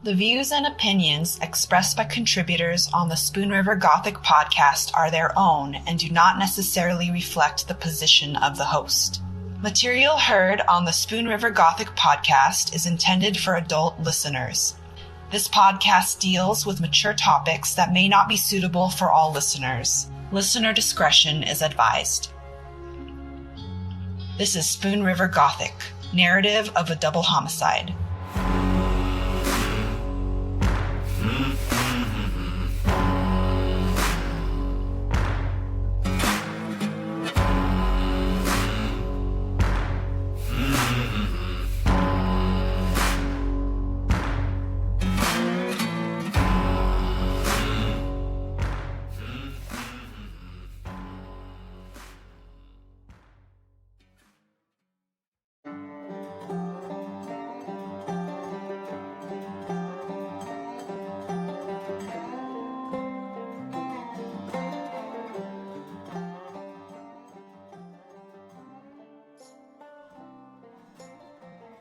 The views and opinions expressed by contributors on the Spoon River Gothic podcast are their own and do not necessarily reflect the position of the host. Material heard on the Spoon River Gothic podcast is intended for adult listeners. This podcast deals with mature topics that may not be suitable for all listeners. Listener discretion is advised. This is Spoon River Gothic, narrative of a double homicide.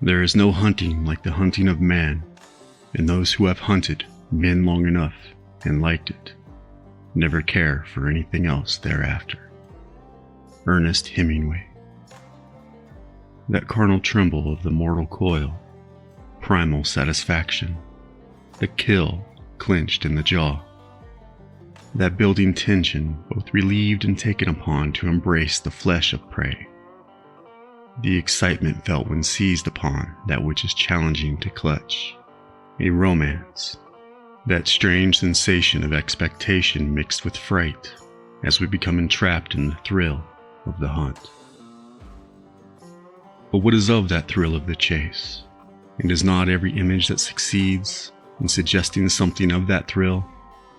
There is no hunting like the hunting of man, and those who have hunted men long enough and liked it never care for anything else thereafter. Ernest Hemingway. That carnal tremble of the mortal coil, primal satisfaction, the kill clenched in the jaw, that building tension both relieved and taken upon to embrace the flesh of prey. The excitement felt when seized upon that which is challenging to clutch. A romance. That strange sensation of expectation mixed with fright as we become entrapped in the thrill of the hunt. But what is of that thrill of the chase? And is not every image that succeeds in suggesting something of that thrill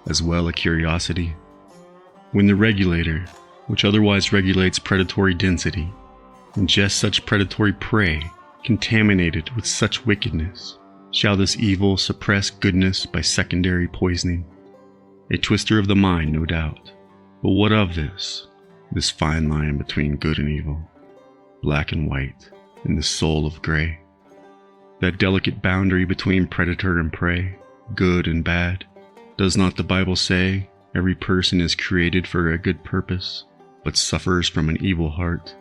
as well a curiosity? When the regulator, which otherwise regulates predatory density, ingest such predatory prey, contaminated with such wickedness, shall this evil suppress goodness by secondary poisoning? A twister of the mind, no doubt. But what of this fine line between good and evil, black and white, and the soul of gray? That delicate boundary between predator and prey, good and bad? Does not the Bible say, every person is created for a good purpose, but suffers from an evil heart?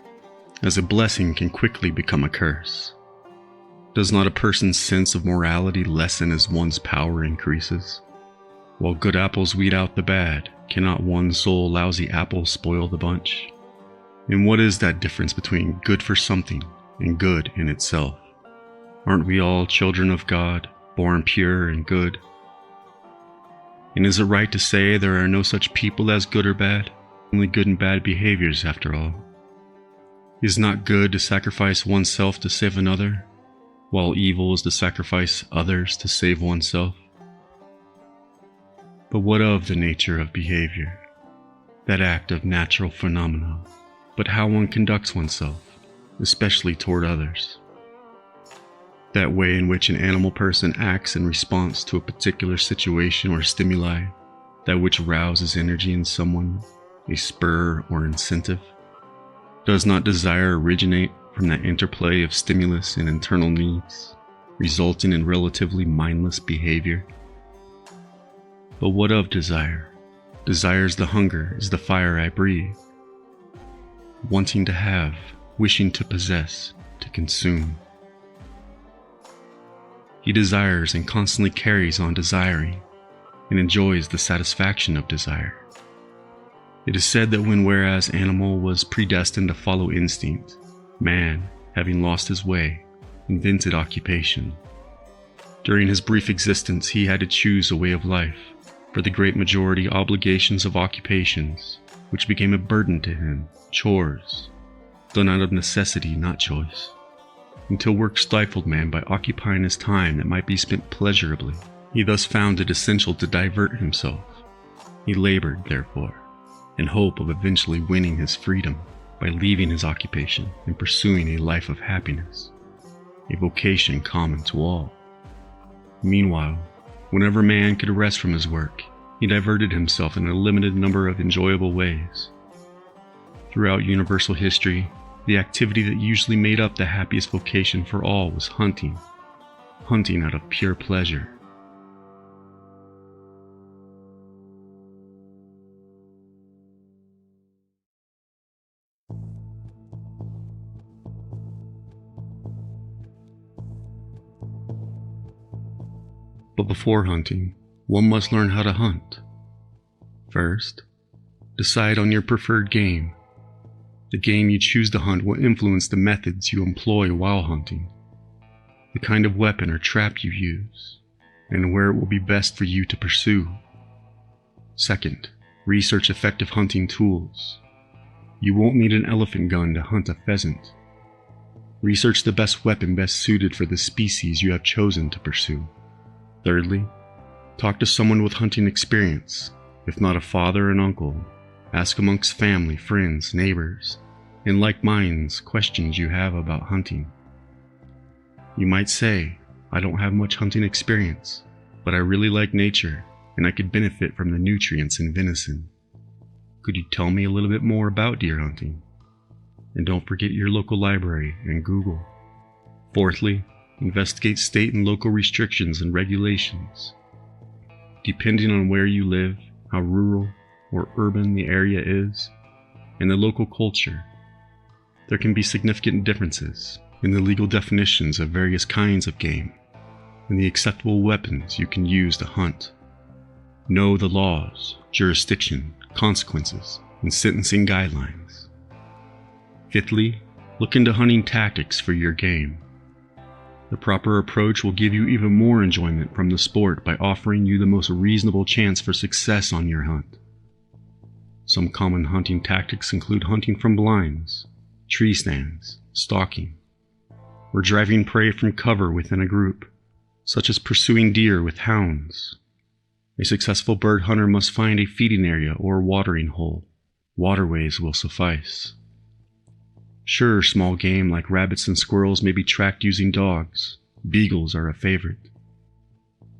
As a blessing can quickly become a curse. Does not a person's sense of morality lessen as one's power increases? While good apples weed out the bad, cannot one sole lousy apple spoil the bunch? And what is that difference between good for something and good in itself? Aren't we all children of God, born pure and good? And is it right to say there are no such people as good or bad? Only good and bad behaviors after all. Is not good to sacrifice oneself to save another, while evil is to sacrifice others to save oneself? But what of the nature of behavior, that act of natural phenomena, but how one conducts oneself, especially toward others? That way in which an animal person acts in response to a particular situation or stimuli, that which rouses energy in someone, a spur or incentive? Does not desire originate from that interplay of stimulus and internal needs, resulting in relatively mindless behavior? But what of desire? Desire is the hunger, is the fire I breathe. Wanting to have, wishing to possess, to consume. He desires and constantly carries on desiring, and enjoys the satisfaction of desire. It is said that whereas animal was predestined to follow instinct, man, having lost his way, invented occupation. During his brief existence, he had to choose a way of life, for the great majority obligations of occupations, which became a burden to him, chores, done out of necessity, not choice, until work stifled man by occupying his time that might be spent pleasurably. He thus found it essential to divert himself. He labored, therefore, in hope of eventually winning his freedom by leaving his occupation and pursuing a life of happiness, a vocation common to all. Meanwhile, whenever man could rest from his work, he diverted himself in a limited number of enjoyable ways. Throughout universal history, the activity that usually made up the happiest vocation for all was hunting. Hunting out of pure pleasure, But before hunting, one must learn how to hunt. First, decide on your preferred game. The game you choose to hunt will influence the methods you employ while hunting, the kind of weapon or trap you use, and where it will be best for you to pursue. Second, research effective hunting tools. You won't need an elephant gun to hunt a pheasant. Research the best weapon best suited for the species you have chosen to pursue. Thirdly, talk to someone with hunting experience. If not a father and uncle, ask amongst family, friends, neighbors, and like minds questions you have about hunting. You might say, I don't have much hunting experience, but I really like nature and I could benefit from the nutrients in venison. Could you tell me a little bit more about deer hunting? And don't forget your local library and Google. Fourthly, investigate state and local restrictions and regulations. Depending on where you live, how rural or urban the area is, and the local culture, there can be significant differences in the legal definitions of various kinds of game and the acceptable weapons you can use to hunt. Know the laws, jurisdiction, consequences, and sentencing guidelines. Fifthly, look into hunting tactics for your game. The proper approach will give you even more enjoyment from the sport by offering you the most reasonable chance for success on your hunt. Some common hunting tactics include hunting from blinds, tree stands, stalking, or driving prey from cover within a group, such as pursuing deer with hounds. A successful bird hunter must find a feeding area or watering hole. Waterways will suffice. Sure, small game like rabbits and squirrels may be tracked using dogs. Beagles are a favorite.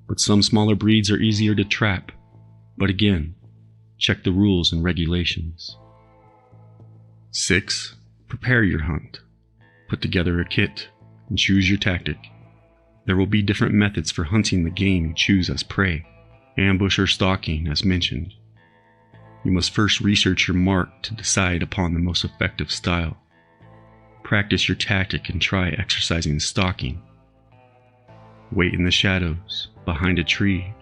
But some smaller breeds are easier to trap. But again, check the rules and regulations. 6. Prepare your hunt. Put together a kit and choose your tactic. There will be different methods for hunting the game you choose as prey, ambush or stalking as mentioned. You must first research your mark to decide upon the most effective style. Practice your tactic and try exercising stalking. Wait in the shadows, behind a tree.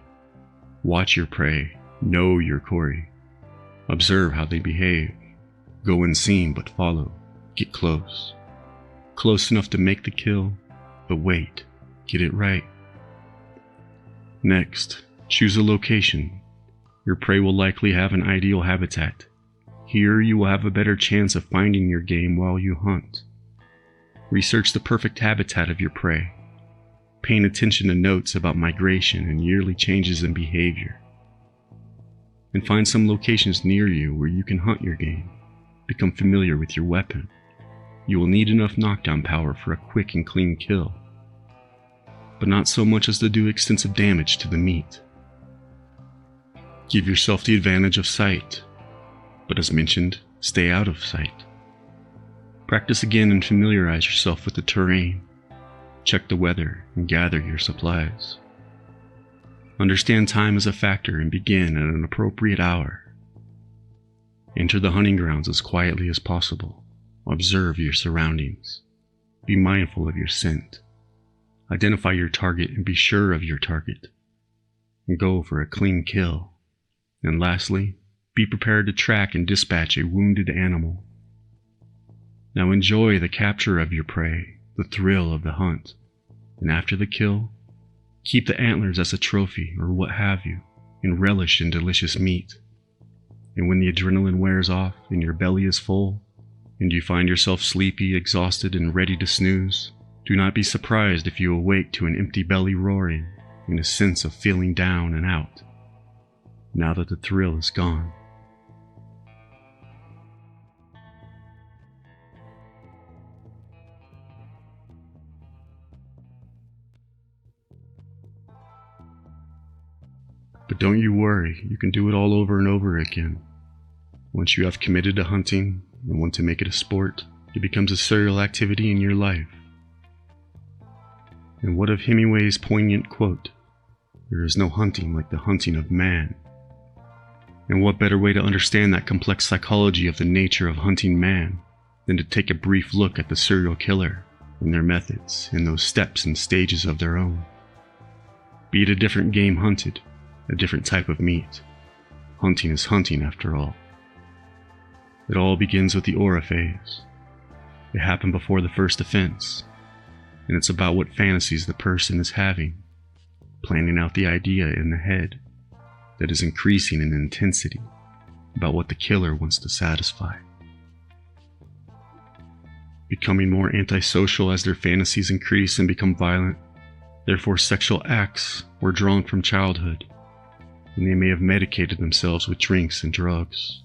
Watch your prey, know your quarry. Observe how they behave. Go unseen but follow. Get close. Close enough to make the kill, but wait, get it right. Next, choose a location. Your prey will likely have an ideal habitat. Here you will have a better chance of finding your game while you hunt. Research the perfect habitat of your prey, paying attention to notes about migration and yearly changes in behavior. And find some locations near you where you can hunt your game. Become familiar with your weapon. You will need enough knockdown power for a quick and clean kill, but not so much as to do extensive damage to the meat. Give yourself the advantage of sight, but as mentioned, stay out of sight. Practice again and familiarize yourself with the terrain. Check the weather and gather your supplies. Understand time as a factor and begin at an appropriate hour. Enter the hunting grounds as quietly as possible. Observe your surroundings. Be mindful of your scent. Identify your target and be sure of your target. And go for a clean kill. And lastly, be prepared to track and dispatch a wounded animal. Now enjoy the capture of your prey, the thrill of the hunt, and after the kill, keep the antlers as a trophy or what have you, and relish in delicious meat. And when the adrenaline wears off and your belly is full, and you find yourself sleepy, exhausted, and ready to snooze, do not be surprised if you awake to an empty belly roaring and a sense of feeling down and out, now that the thrill is gone. But don't you worry, you can do it all over and over again. Once you have committed to hunting and want to make it a sport, it becomes a serial activity in your life. And what of Hemingway's poignant quote, "There is no hunting like the hunting of man." And what better way to understand that complex psychology of the nature of hunting man than to take a brief look at the serial killer and their methods and those steps and stages of their own. Be it a different game hunted, a different type of meat. Hunting is hunting after all. It all begins with the aura phase. It happened before the first offense, and it's about what fantasies the person is having, planning out the idea in the head that is increasing in intensity about what the killer wants to satisfy. Becoming more antisocial as their fantasies increase and become violent, therefore sexual acts were drawn from childhood, and they may have medicated themselves with drinks and drugs.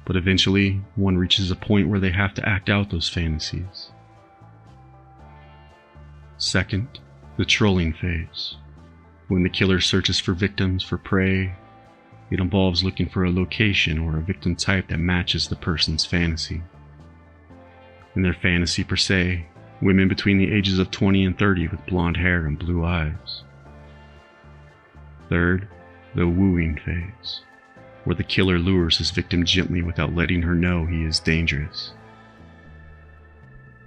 But eventually, one reaches a point where they have to act out those fantasies. Second, the trolling phase. When the killer searches for victims for prey, it involves looking for a location or a victim type that matches the person's fantasy. In their fantasy per se, women between the ages of 20 and 30 with blonde hair and blue eyes. Third, the wooing phase, where the killer lures his victim gently without letting her know he is dangerous.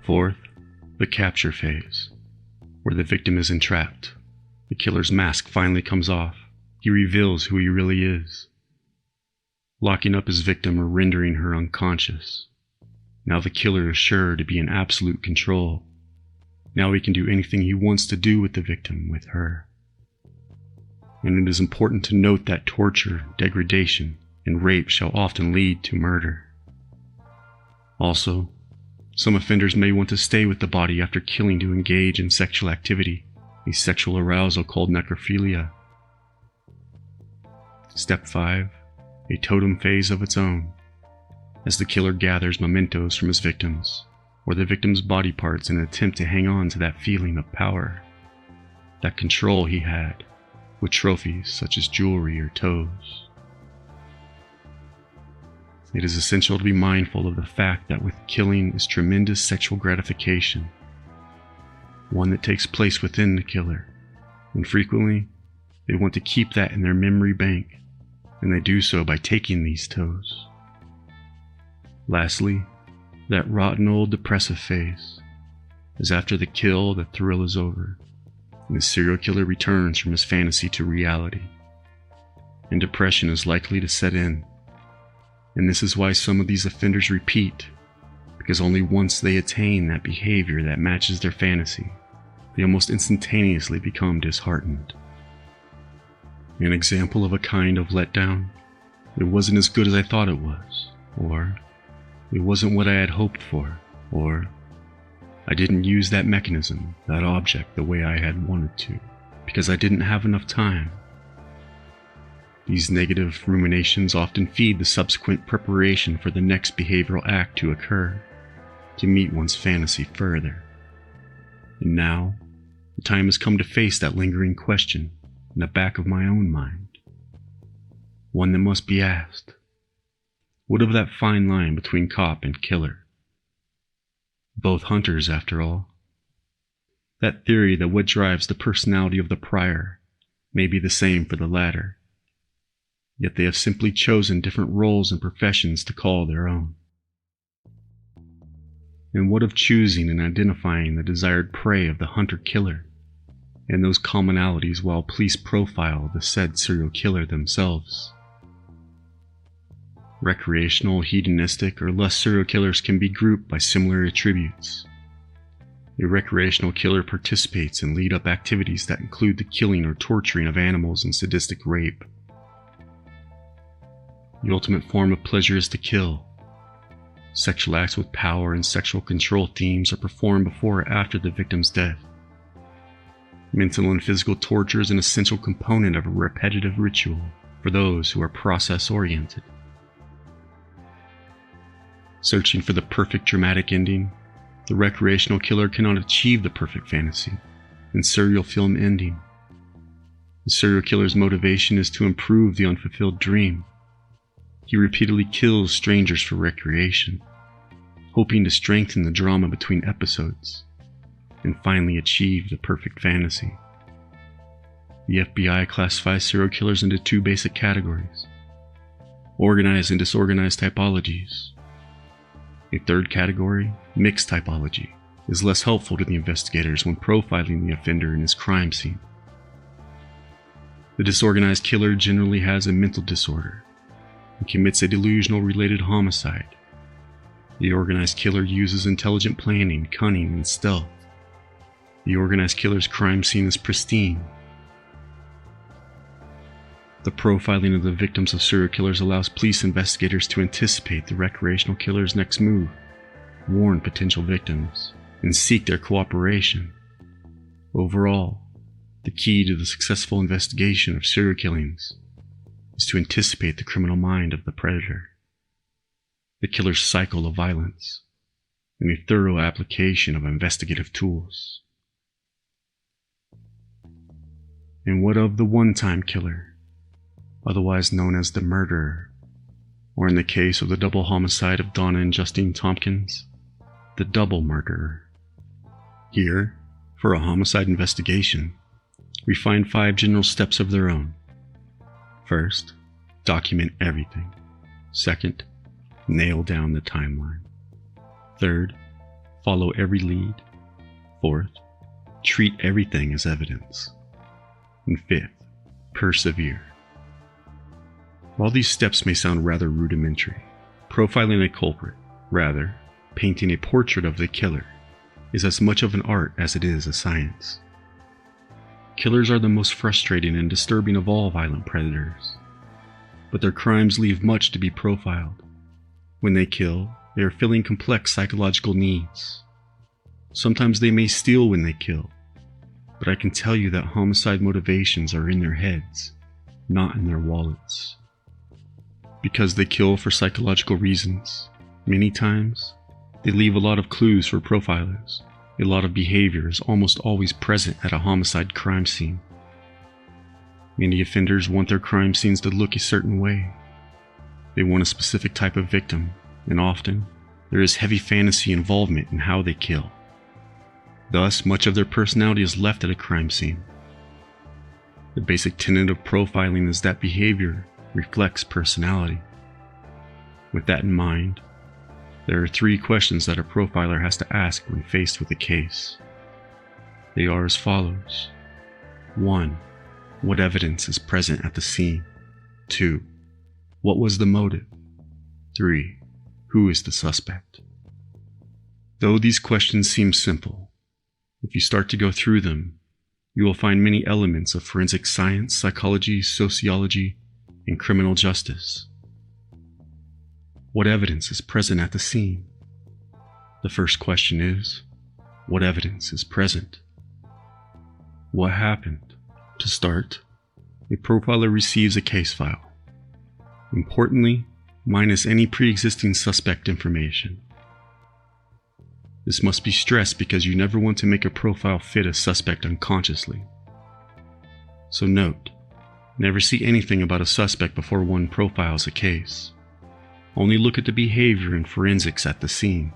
Fourth, the capture phase, where the victim is entrapped. The killer's mask finally comes off. He reveals who he really is, locking up his victim or rendering her unconscious. Now the killer is sure to be in absolute control. Now he can do anything he wants to do with the victim, with her. And it is important to note that torture, degradation, and rape shall often lead to murder. Also, some offenders may want to stay with the body after killing to engage in sexual activity, a sexual arousal called necrophilia. Step 5. A totem phase of its own, as the killer gathers mementos from his victims, or the victim's body parts in an attempt to hang on to that feeling of power, that control he had, with trophies such as jewelry or toes. It is essential to be mindful of the fact that with killing is tremendous sexual gratification, one that takes place within the killer, and frequently they want to keep that in their memory bank, and they do so by taking these toes. Lastly, that rotten old depressive phase, as after the kill the thrill is over, and the serial killer returns from his fantasy to reality, and depression is likely to set in. And this is why some of these offenders repeat, because only once they attain that behavior that matches their fantasy, they almost instantaneously become disheartened. An example of a kind of letdown: it wasn't as good as I thought it was, or it wasn't what I had hoped for, or I didn't use that mechanism, that object, the way I had wanted to, because I didn't have enough time. These negative ruminations often feed the subsequent preparation for the next behavioral act to occur, to meet one's fantasy further. And now, the time has come to face that lingering question in the back of my own mind. One that must be asked. What of that fine line between cop and killer? Both hunters, after all. That theory that what drives the personality of the prior may be the same for the latter, yet they have simply chosen different roles and professions to call their own. And what of choosing and identifying the desired prey of the hunter-killer, and those commonalities while police profile the said serial killer themselves? Recreational, hedonistic, or lust serial killers can be grouped by similar attributes. A recreational killer participates in lead-up activities that include the killing or torturing of animals and sadistic rape. The ultimate form of pleasure is to kill. Sexual acts with power and sexual control themes are performed before or after the victim's death. Mental and physical torture is an essential component of a repetitive ritual for those who are process-oriented. Searching for the perfect dramatic ending, the recreational killer cannot achieve the perfect fantasy and serial film ending. The serial killer's motivation is to improve the unfulfilled dream. He repeatedly kills strangers for recreation, hoping to strengthen the drama between episodes and finally achieve the perfect fantasy. The FBI classifies serial killers into two basic categories: organized and disorganized typologies. A third category, mixed typology, is less helpful to the investigators when profiling the offender in his crime scene, The disorganized killer generally has a mental disorder and commits a delusional-related homicide. The organized killer uses intelligent planning, cunning, and stealth. The organized killer's crime scene is pristine. The profiling of the victims of serial killers allows police investigators to anticipate the recreational killer's next move, warn potential victims, and seek their cooperation. Overall, the key to the successful investigation of serial killings is to anticipate the criminal mind of the predator, the killer's cycle of violence, and a thorough application of investigative tools. And what of the one-time killer, otherwise known as the murderer, or in the case of the double homicide of Donna and Justine Tompkins, the double murderer? Here, for a homicide investigation, we find 5 general steps of their own. First, document everything. Second, nail down the timeline. Third, follow every lead. Fourth, treat everything as evidence. And fifth, persevere. While these steps may sound rather rudimentary, profiling a culprit, rather, painting a portrait of the killer, is as much of an art as it is a science. Killers are the most frustrating and disturbing of all violent predators, but their crimes leave much to be profiled. When they kill, they are filling complex psychological needs. Sometimes they may steal when they kill, but I can tell you that homicide motivations are in their heads, not in their wallets. Because they kill for psychological reasons, many times, they leave a lot of clues for profilers. A lot of behavior is almost always present at a homicide crime scene. Many offenders want their crime scenes to look a certain way. They want a specific type of victim, and often, there is heavy fantasy involvement in how they kill. Thus, much of their personality is left at a crime scene. The basic tenet of profiling is that behavior reflects personality. With that in mind, there are 3 questions that a profiler has to ask when faced with a case. They are as follows. 1. What evidence is present at the scene? 2. What was the motive? 3. Who is the suspect? Though these questions seem simple, if you start to go through them, you will find many elements of forensic science, psychology, sociology, and criminal justice. What evidence is present at the scene? The first question is, what evidence is present? What happened? To start, a profiler receives a case file. Importantly, minus any pre-existing suspect information. This must be stressed because you never want to make a profile fit a suspect unconsciously. So note, never see anything about a suspect before one profiles a case. Only look at the behavior and forensics at the scene.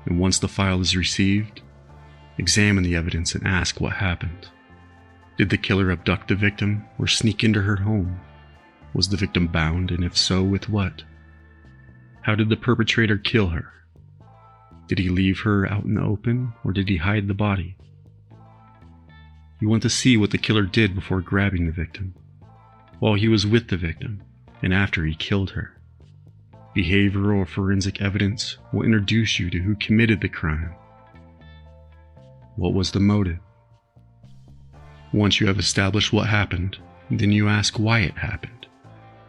And once the file is received, examine the evidence and ask what happened. Did the killer abduct the victim or sneak into her home? Was the victim bound, and if so, with what? How did the perpetrator kill her? Did he leave her out in the open, or did he hide the body? You want to see what the killer did before grabbing the victim, while he was with the victim, and after he killed her. Behavioral or forensic evidence will introduce you to who committed the crime. What was the motive? Once you have established what happened, then you ask why it happened.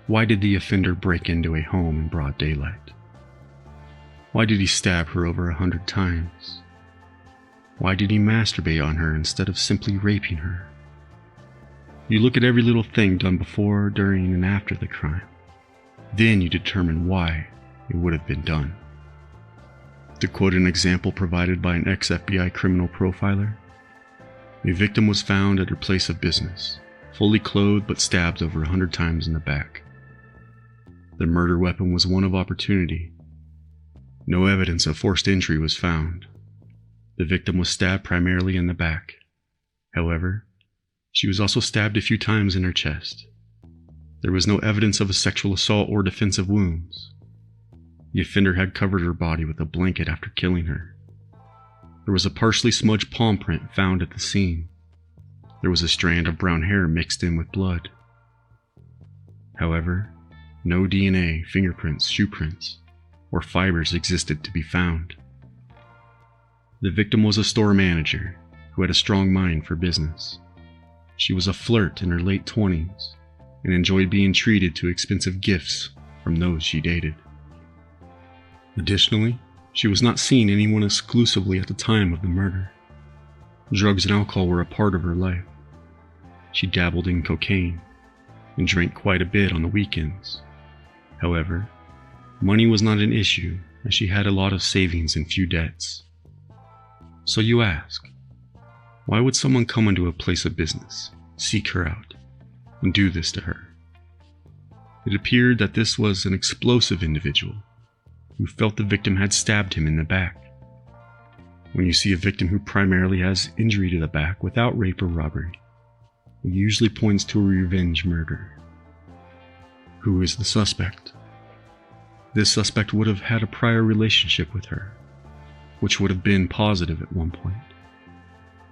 Why did the offender break into a home in broad daylight? Why did he stab her over 100 times? Why did he masturbate on her instead of simply raping her? You look at every little thing done before, during, and after the crime. Then you determine why it would have been done. To quote an example provided by an ex-FBI criminal profiler, a victim was found at her place of business, fully clothed but stabbed over 100 times in the back. The murder weapon was one of opportunity. No evidence of forced entry was found. The victim was stabbed primarily in the back. However, she was also stabbed a few times in her chest. There was no evidence of a sexual assault or defensive wounds. The offender had covered her body with a blanket after killing her. There was a partially smudged palm print found at the scene. there was a strand of brown hair mixed in with blood. However, no DNA, fingerprints, shoe prints, or fibers existed to be found. The victim was a store manager who had a strong mind for business. She was a flirt in her late 20s and enjoyed being treated to expensive gifts from those she dated. Additionally, she was not seeing anyone exclusively at the time of the murder. Drugs and alcohol were a part of her life. She dabbled in cocaine and drank quite a bit on the weekends. However, money was not an issue as she had a lot of savings and few debts. So you ask, why would someone come into a place of business, seek her out, and do this to her? It appeared that this was an explosive individual who felt the victim had stabbed him in the back. When you see a victim who primarily has injury to the back without rape or robbery, it usually points to a revenge murder. Who is the suspect? This suspect would have had a prior relationship with her, which would have been positive at one point.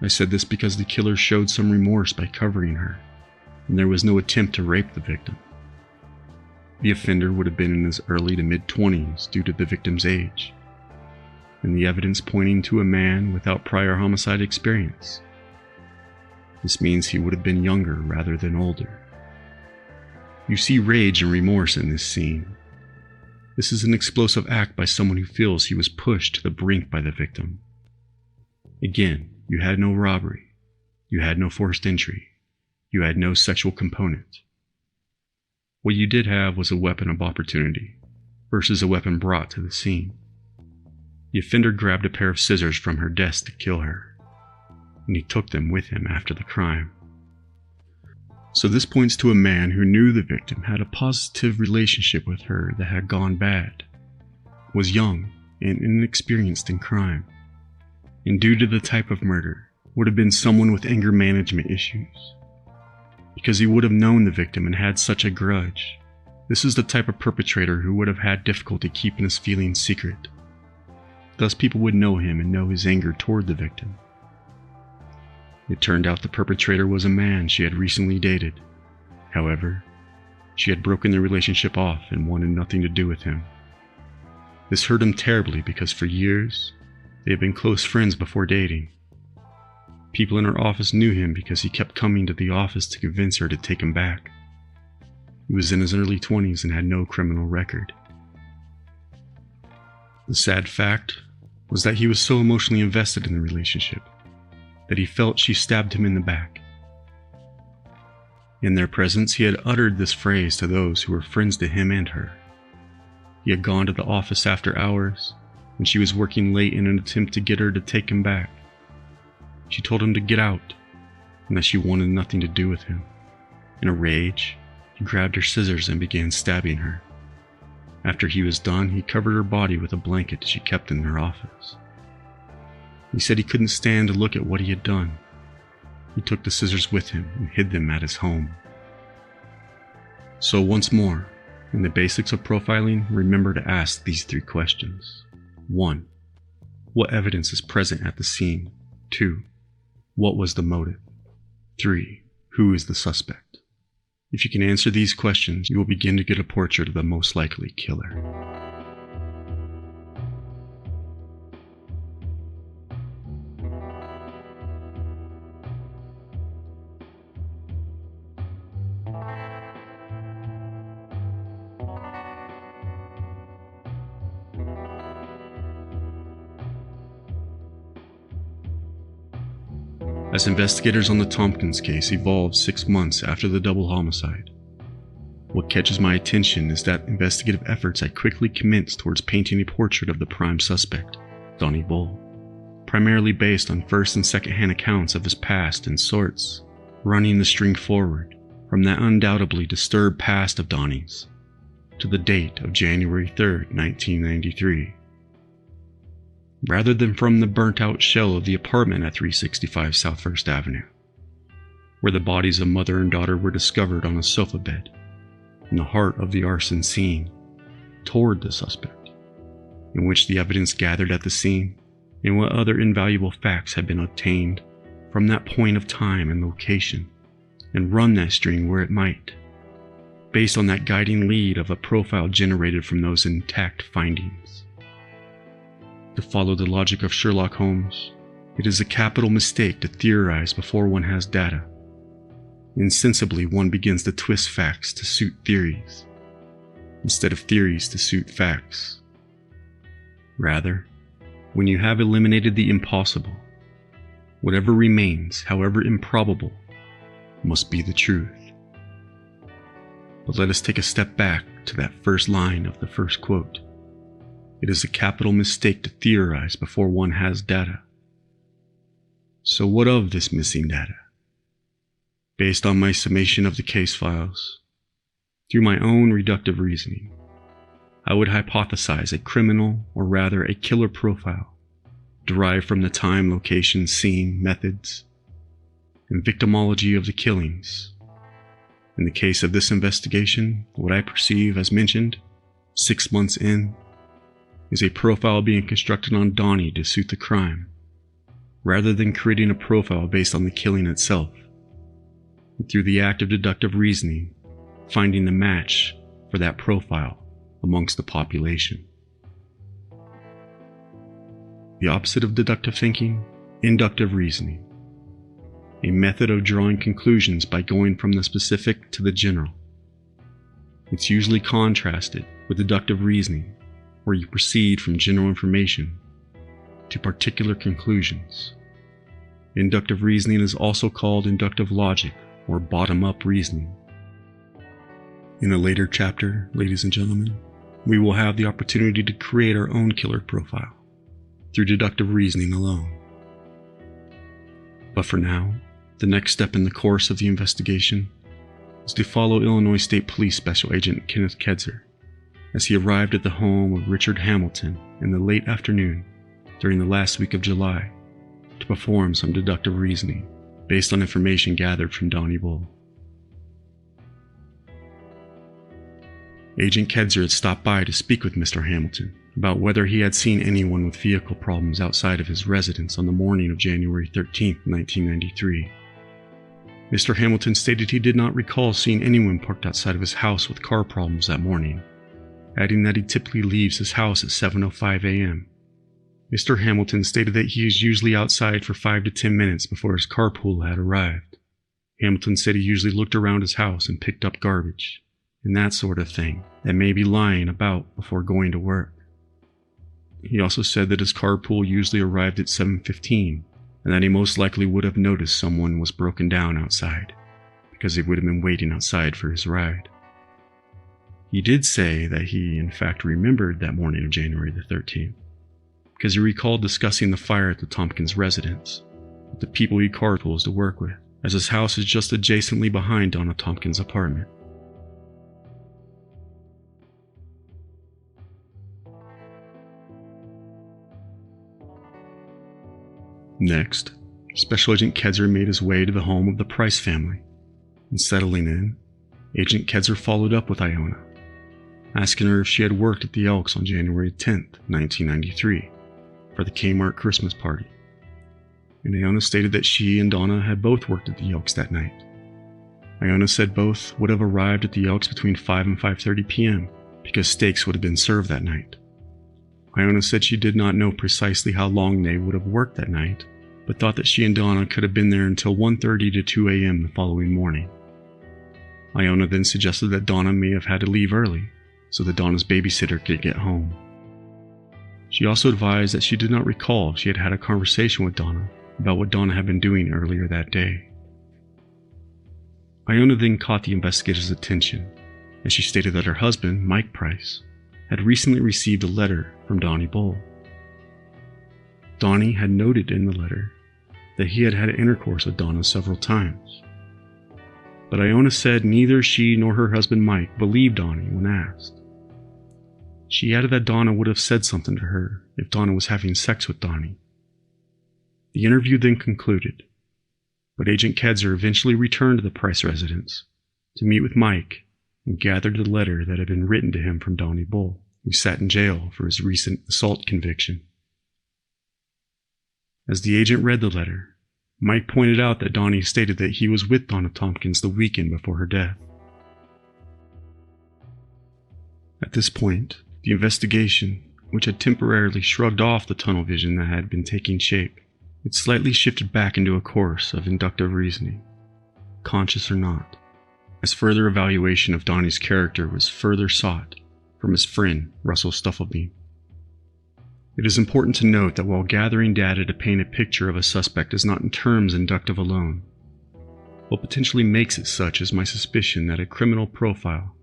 I said this because the killer showed some remorse by covering her, and there was no attempt to rape the victim. The offender would have been in his early to mid-20s due to the victim's age, and the evidence pointing to a man without prior homicide experience. This means he would have been younger rather than older. You see rage and remorse in this scene. This is an explosive act by someone who feels he was pushed to the brink by the victim. Again, you had no robbery. You had no forced entry. You had no sexual component. What you did have was a weapon of opportunity versus a weapon brought to the scene. The offender grabbed a pair of scissors from her desk to kill her, and he took them with him after the crime. So this points to a man who knew the victim had a positive relationship with her that had gone bad, was young and inexperienced in crime, and due to the type of murder, would have been someone with anger management issues. Because he would have known the victim and had such a grudge, this is the type of perpetrator who would have had difficulty keeping his feelings secret. Thus people would know him and know his anger toward the victim. It turned out the perpetrator was a man she had recently dated. However, she had broken the relationship off and wanted nothing to do with him. This hurt him terribly because for years, they had been close friends before dating. People in her office knew him because he kept coming to the office to convince her to take him back. He was in his early 20s and had no criminal record. The sad fact was that he was so emotionally invested in the relationship that he felt she stabbed him in the back. In their presence, he had uttered this phrase to those who were friends to him and her. He had gone to the office after hours, and she was working late in an attempt to get her to take him back. She told him to get out, and that she wanted nothing to do with him. In a rage, he grabbed her scissors and began stabbing her. After he was done, he covered her body with a blanket she kept in her office. He said he couldn't stand to look at what he had done. He took the scissors with him and hid them at his home. So once more, in the basics of profiling, remember to ask these 3 questions. 1. What evidence is present at the scene? 2. What was the motive? 3. Who is the suspect? If you can answer these questions, you will begin to get a portrait of the most likely killer. As investigators on the Tompkins case evolved 6 months after the double homicide, what catches my attention is that investigative efforts had quickly commenced towards painting a portrait of the prime suspect, Donnie Bull, primarily based on first and second-hand accounts of his past and sorts, running the string forward from that undoubtedly disturbed past of Donnie's to the date of January 3rd, 1993. Rather than from the burnt-out shell of the apartment at 365 South First Avenue, where the bodies of mother and daughter were discovered on a sofa bed in the heart of the arson scene, toward the suspect, in which the evidence gathered at the scene and what other invaluable facts had been obtained from that point of time and location and run that string where it might, based on that guiding lead of a profile generated from those intact findings. To follow the logic of Sherlock Holmes, it is a capital mistake to theorize before one has data. Insensibly, one begins to twist facts to suit theories, instead of theories to suit facts. Rather, when you have eliminated the impossible, whatever remains, however improbable, must be the truth. But let us take a step back to that first line of the first quote. It is a capital mistake to theorize before one has data. So what of this missing data? Based on my summation of the case files, through my own reductive reasoning, I would hypothesize a criminal, or rather a killer profile, derived from the time, location, scene, methods, and victimology of the killings. In the case of this investigation, what I perceive, as mentioned, 6 months in, is a profile being constructed on Donnie to suit the crime, rather than creating a profile based on the killing itself, and through the act of deductive reasoning, finding the match for that profile amongst the population. The opposite of deductive thinking, inductive reasoning, a method of drawing conclusions by going from the specific to the general. It's usually contrasted with deductive reasoning, where you proceed from general information to particular conclusions. Inductive reasoning is also called inductive logic or bottom-up reasoning. In a later chapter, ladies and gentlemen, we will have the opportunity to create our own killer profile through deductive reasoning alone. But for now, the next step in the course of the investigation is to follow Illinois State Police Special Agent Kenneth Kedzer as he arrived at the home of Richard Hamilton in the late afternoon during the last week of July to perform some deductive reasoning based on information gathered from Donnie Bull. Agent Kedzer had stopped by to speak with Mr. Hamilton about whether he had seen anyone with vehicle problems outside of his residence on the morning of January 13, 1993. Mr. Hamilton stated he did not recall seeing anyone parked outside of his house with car problems that morning, adding that he typically leaves his house at 7:05 a.m. Mr. Hamilton stated that he is usually outside for 5 to 10 minutes before his carpool had arrived. Hamilton said he usually looked around his house and picked up garbage, and that sort of thing, that may be lying about before going to work. He also said that his carpool usually arrived at 7:15, and that he most likely would have noticed someone was broken down outside, because he would have been waiting outside for his ride. He did say that he, in fact, remembered that morning of January the 13th, because he recalled discussing the fire at the Tompkins residence with the people he carpools to work with, as his house is just adjacently behind Donna Tompkins' apartment. Next, Special Agent Kedzer made his way to the home of the Price family, and settling in, Agent Kedzer followed up with Iona, asking her if she had worked at the Elks on January 10, 1993, for the Kmart Christmas party, and Iona stated that she and Donna had both worked at the Elks that night. Iona said both would have arrived at the Elks between 5 and 5:30 p.m. because steaks would have been served that night. Iona said she did not know precisely how long they would have worked that night, but thought that she and Donna could have been there until 1:30 to 2 a.m. the following morning. Iona then suggested that Donna may have had to leave early so that Donna's babysitter could get home. She also advised that she did not recall if she had had a conversation with Donna about what Donna had been doing earlier that day. Iona then caught the investigator's attention as she stated that her husband, Mike Price, had recently received a letter from Donnie Bull. Donnie had noted in the letter that he had had intercourse with Donna several times, but Iona said neither she nor her husband Mike believed Donnie when asked. She added that Donna would have said something to her if Donna was having sex with Donnie. The interview then concluded, but Agent Kedzer eventually returned to the Price residence to meet with Mike and gathered the letter that had been written to him from Donnie Bull, who sat in jail for his recent assault conviction. As the agent read the letter, Mike pointed out that Donnie stated that he was with Donna Tompkins the weekend before her death. At this point, the investigation, which had temporarily shrugged off the tunnel vision that had been taking shape, it slightly shifted back into a course of inductive reasoning, conscious or not, as further evaluation of Donnie's character was further sought from his friend, Russell Stufflebeam. It is important to note that while gathering data to paint a picture of a suspect is not in terms inductive alone, what potentially makes it such is my suspicion that a criminal profile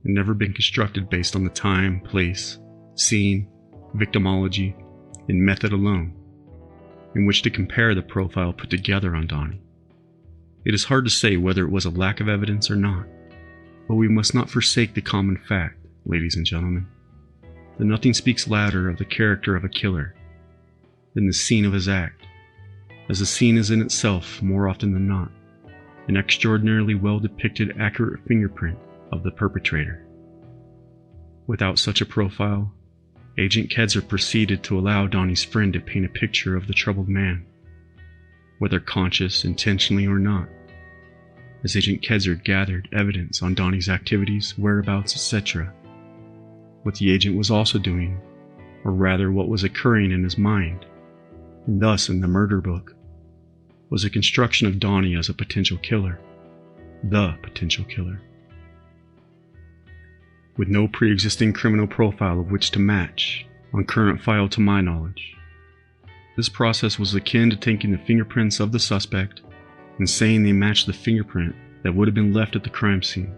had never been constructed based on the time, place, scene, victimology, and method alone, in which to compare the profile put together on Donnie. It is hard to say whether it was a lack of evidence or not, but we must not forsake the common fact, ladies and gentlemen, that nothing speaks louder of the character of a killer than the scene of his act, as the scene is in itself, more often than not, an extraordinarily well-depicted accurate fingerprint of the perpetrator. Without such a profile, Agent Kedzer proceeded to allow Donnie's friend to paint a picture of the troubled man, whether conscious, intentionally or not, as Agent Kedzer gathered evidence on Donnie's activities, whereabouts, etc. What the agent was also doing, or rather what was occurring in his mind, and thus in the murder book, was a construction of Donnie as a potential killer, the potential killer. With no pre-existing criminal profile of which to match, on current file to my knowledge. This process was akin to taking the fingerprints of the suspect and saying they matched the fingerprint that would have been left at the crime scene,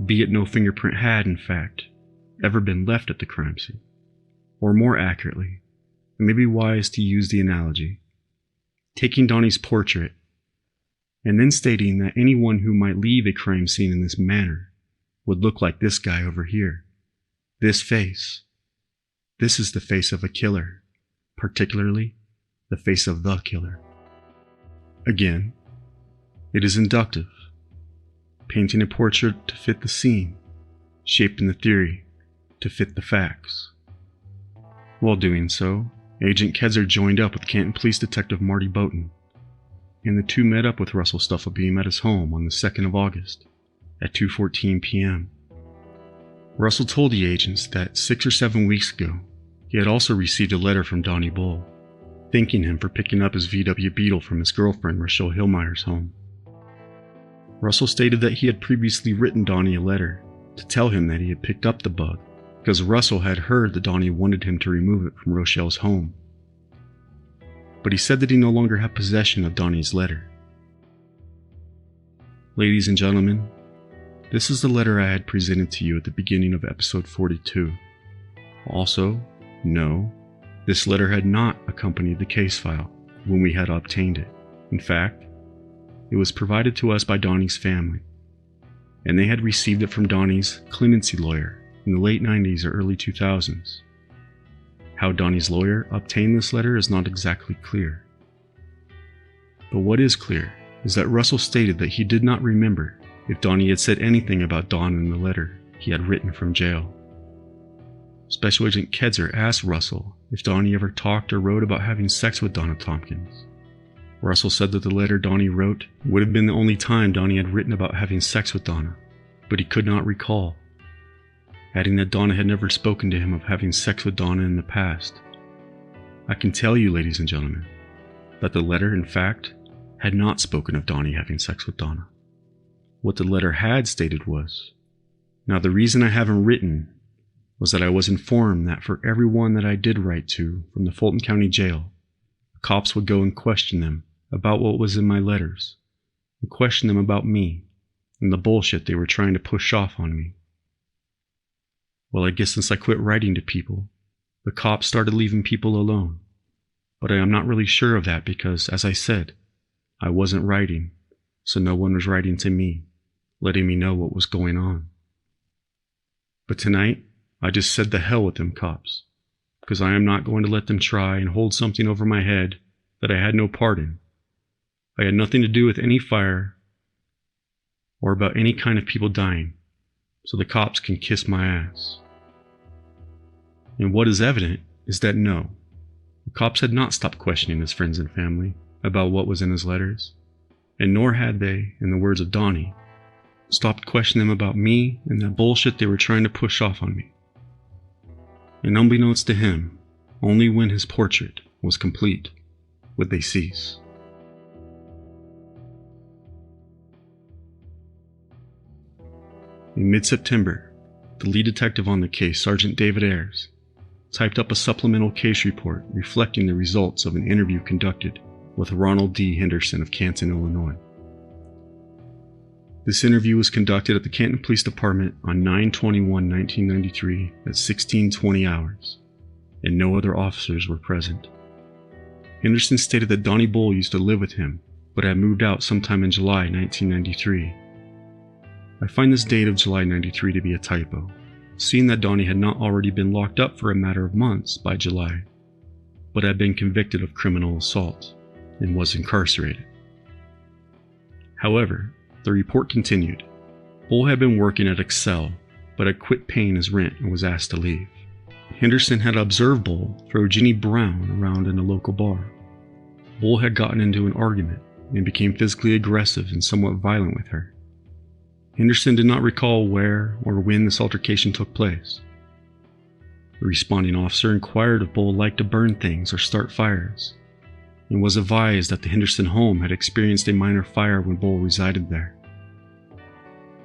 be it no fingerprint had, in fact, ever been left at the crime scene. Or more accurately, it may be wise to use the analogy, taking Donnie's portrait and then stating that anyone who might leave a crime scene in this manner would look like this guy over here. This face. This is the face of a killer, particularly the face of the killer. Again, it is inductive, painting a portrait to fit the scene, shaping the theory to fit the facts. While doing so, Agent Kedzer joined up with Canton Police Detective Marty Boughton, and the two met up with Russell Stufflebeam at his home on the 2nd of August at 2:14 p.m. Russell told the agents that 6 or 7 weeks ago, he had also received a letter from Donnie Bull, thanking him for picking up his VW Beetle from his girlfriend Rochelle Hillmeyer's home. Russell stated that he had previously written Donnie a letter to tell him that he had picked up the bug because Russell had heard that Donnie wanted him to remove it from Rochelle's home. But he said that he no longer had possession of Donnie's letter. Ladies and gentlemen, this is the letter I had presented to you at the beginning of episode 42. Also, no, this letter had not accompanied the case file when we had obtained it. In fact, it was provided to us by Donnie's family, and they had received it from Donnie's clemency lawyer in the late 90s or early 2000s. How Donnie's lawyer obtained this letter is not exactly clear. But what is clear is that Russell stated that he did not remember if Donnie had said anything about Dawn in the letter he had written from jail. Special Agent Kedzer asked Russell if Donnie ever talked or wrote about having sex with Donna Tompkins. Russell said that the letter Donnie wrote would have been the only time Donnie had written about having sex with Donna, but he could not recall, adding that Donna had never spoken to him of having sex with Donna in the past. I can tell you, ladies and gentlemen, that the letter, in fact, had not spoken of Donnie having sex with Donna. What the letter had stated was, now the reason I haven't written was that I was informed that for everyone that I did write to from the Fulton County Jail, the cops would go and question them about what was in my letters, and question them about me and the bullshit they were trying to push off on me. Well, I guess since I quit writing to people, the cops started leaving people alone. But I am not really sure of that because, as I said, I wasn't writing, so no one was writing to me, letting me know what was going on. But tonight, I just said the hell with them cops, because I am not going to let them try and hold something over my head that I had no part in. I had nothing to do with any fire or about any kind of people dying, so the cops can kiss my ass. And what is evident is that no, the cops had not stopped questioning his friends and family about what was in his letters, and nor had they, in the words of Donnie, stopped questioning them about me and that bullshit they were trying to push off on me. And unbeknownst to him, only when his portrait was complete would they cease. In mid-September, the lead detective on the case, Sergeant David Ayers, typed up a supplemental case report reflecting the results of an interview conducted with Ronald D. Henderson of Canton, Illinois. This interview was conducted at the Canton Police Department on 9/21/1993 at 16:20 hours, and no other officers were present. Henderson stated that Donnie Bull used to live with him, but had moved out sometime in July 1993. I find this date of July 93 to be a typo, seeing that Donnie had not already been locked up for a matter of months by July, but had been convicted of criminal assault and was incarcerated. However, the report continued. Bull had been working at Excel, but had quit paying his rent and was asked to leave. Henderson had observed Bull throw Jenny Brown around in a local bar. Bull had gotten into an argument and became physically aggressive and somewhat violent with her. Henderson did not recall where or when this altercation took place. The responding officer inquired if Bull liked to burn things or start fires, and was advised that the Henderson home had experienced a minor fire when Bull resided there.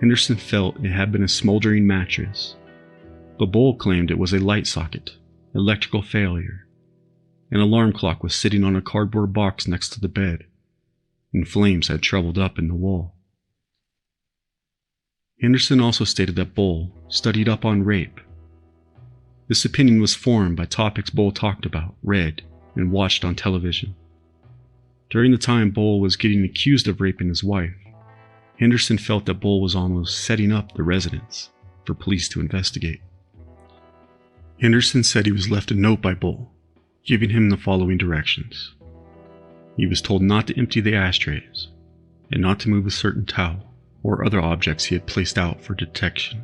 Henderson felt it had been a smoldering mattress, but Bull claimed it was a light socket, electrical failure. An alarm clock was sitting on a cardboard box next to the bed, and flames had troubled up in the wall. Henderson also stated that Bull studied up on rape. This opinion was formed by topics Bull talked about, read, and watched on television. During the time Bull was getting accused of raping his wife, Henderson felt that Bull was almost setting up the residence for police to investigate. Henderson said he was left a note by Bull, giving him the following directions. He was told not to empty the ashtrays, and not to move a certain towel or other objects he had placed out for detection.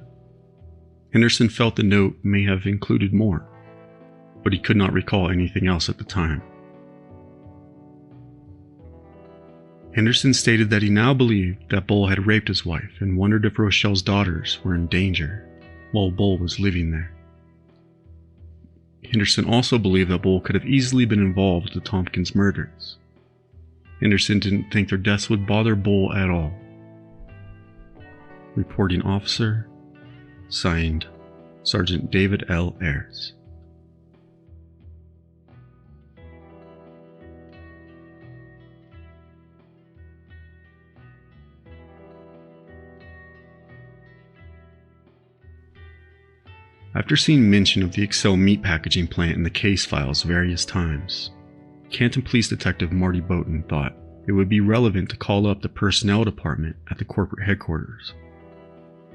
Henderson felt the note may have included more, but he could not recall anything else at the time. Henderson stated that he now believed that Bull had raped his wife and wondered if Rochelle's daughters were in danger while Bull was living there. Henderson also believed that Bull could have easily been involved with the Tompkins murders. Henderson didn't think their deaths would bother Bull at all. Reporting officer, signed Sergeant David L. Ayers. After seeing mention of the Excel meat packaging plant in the case files various times, Canton Police Detective Marty Boughton thought it would be relevant to call up the personnel department at the corporate headquarters.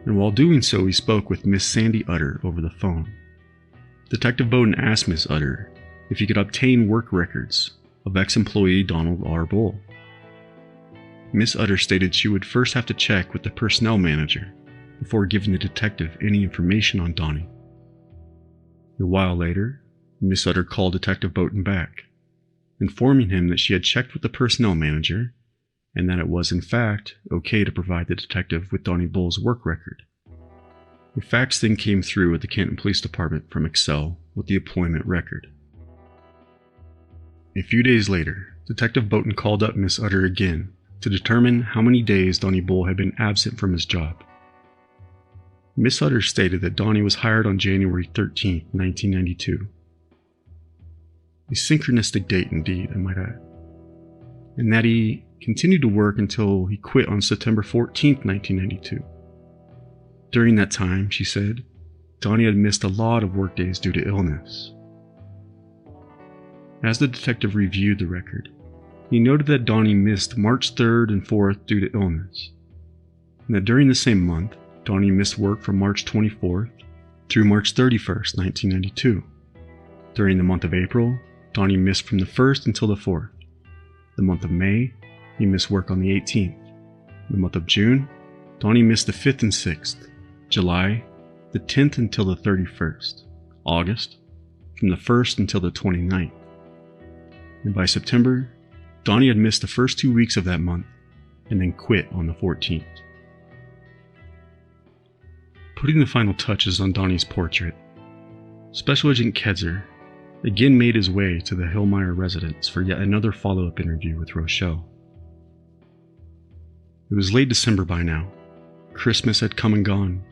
And while doing so, he spoke with Miss Sandy Utter over the phone. Detective Boughton asked Miss Utter if he could obtain work records of ex-employee Donald R. Bull. Miss Utter stated she would first have to check with the personnel manager before giving the detective any information on Donnie. A while later, Miss Utter called Detective Boughton back, informing him that she had checked with the personnel manager and that it was in fact okay to provide the detective with Donnie Bull's work record. A fax then came through at the Canton Police Department from Excel with the employment record. A few days later, Detective Boughton called up Miss Utter again to determine how many days Donnie Bull had been absent from his job. Miss Utter stated that Donnie was hired on January 13, 1992. A synchronistic date indeed, I might add. And that he continued to work until he quit on September 14, 1992. During that time, she said, Donnie had missed a lot of work days due to illness. As the detective reviewed the record, he noted that Donnie missed March 3rd and 4th due to illness, and that during the same month, Donnie missed work from March 24th through March 31st, 1992. During the month of April, Donnie missed from the 1st until the 4th. The month of May, he missed work on the 18th. The month of June, Donnie missed the 5th and 6th. July, the 10th until the 31st. August, from the 1st until the 29th. And by September, Donnie had missed the first 2 weeks of that month and then quit on the 14th. Putting the final touches on Donnie's portrait, Special Agent Kedzer again made his way to the Hillmeyer residence for yet another follow-up interview with Rochelle. It was late December by now. Christmas had come and gone,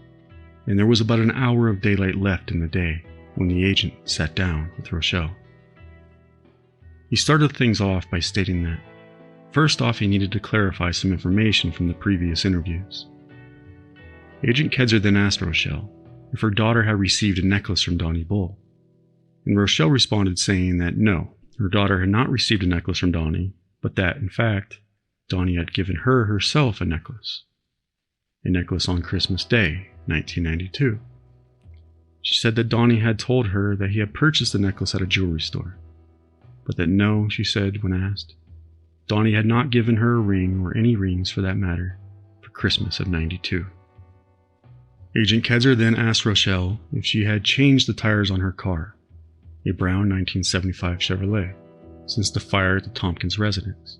and there was about an hour of daylight left in the day when the agent sat down with Rochelle. He started things off by stating that, first off, he needed to clarify some information from the previous interviews. Agent Kedzer then asked Rochelle if her daughter had received a necklace from Donnie Bull, and Rochelle responded saying that no, her daughter had not received a necklace from Donnie, but that, in fact, Donnie had given her herself a necklace on Christmas Day, 1992. She said that Donnie had told her that he had purchased the necklace at a jewelry store, but that no, she said when asked, Donnie had not given her a ring or any rings for that matter for Christmas of '92. Agent Kedzer then asked Rochelle if she had changed the tires on her car, a brown 1975 Chevrolet, since the fire at the Tompkins residence.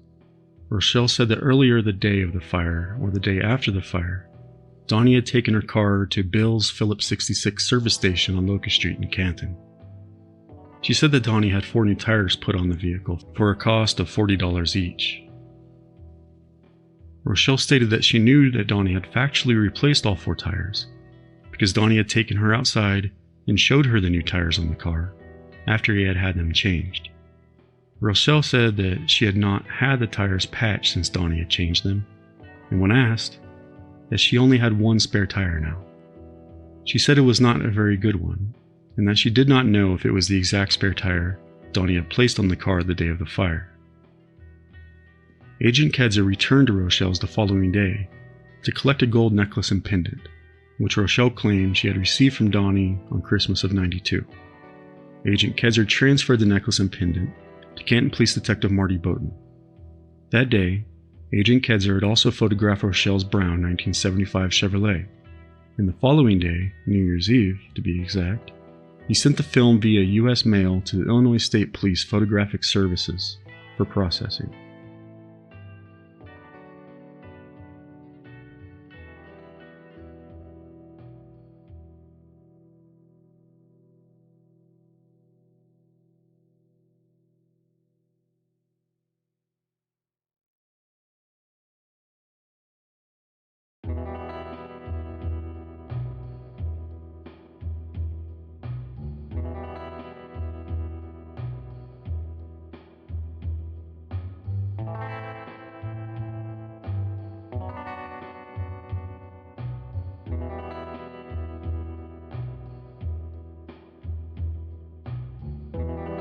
Rochelle said that earlier the day of the fire, or the day after the fire, Donnie had taken her car to Bill's Phillips 66 service station on Locust Street in Canton. She said that Donnie had 4 new tires put on the vehicle for a cost of $40 each. Rochelle stated that she knew that Donnie had factually replaced all 4 tires because Donnie had taken her outside and showed her the new tires on the car after he had had them changed. Rochelle said that she had not had the tires patched since Donnie had changed them, and when asked, that she only had 1 spare tire now. She said it was not a very good one, and that she did not know if it was the exact spare tire Donnie had placed on the car the day of the fire. Agent Kedzer returned to Rochelle's the following day to collect a gold necklace and pendant, which Rochelle claimed she had received from Donnie on Christmas of '92. Agent Kedzer transferred the necklace and pendant to Canton Police Detective Marty Bowden. That day, Agent Kedzer had also photographed Rochelle's brown 1975 Chevrolet, and the following day, New Year's Eve to be exact, he sent the film via U.S. mail to the Illinois State Police Photographic Services for processing.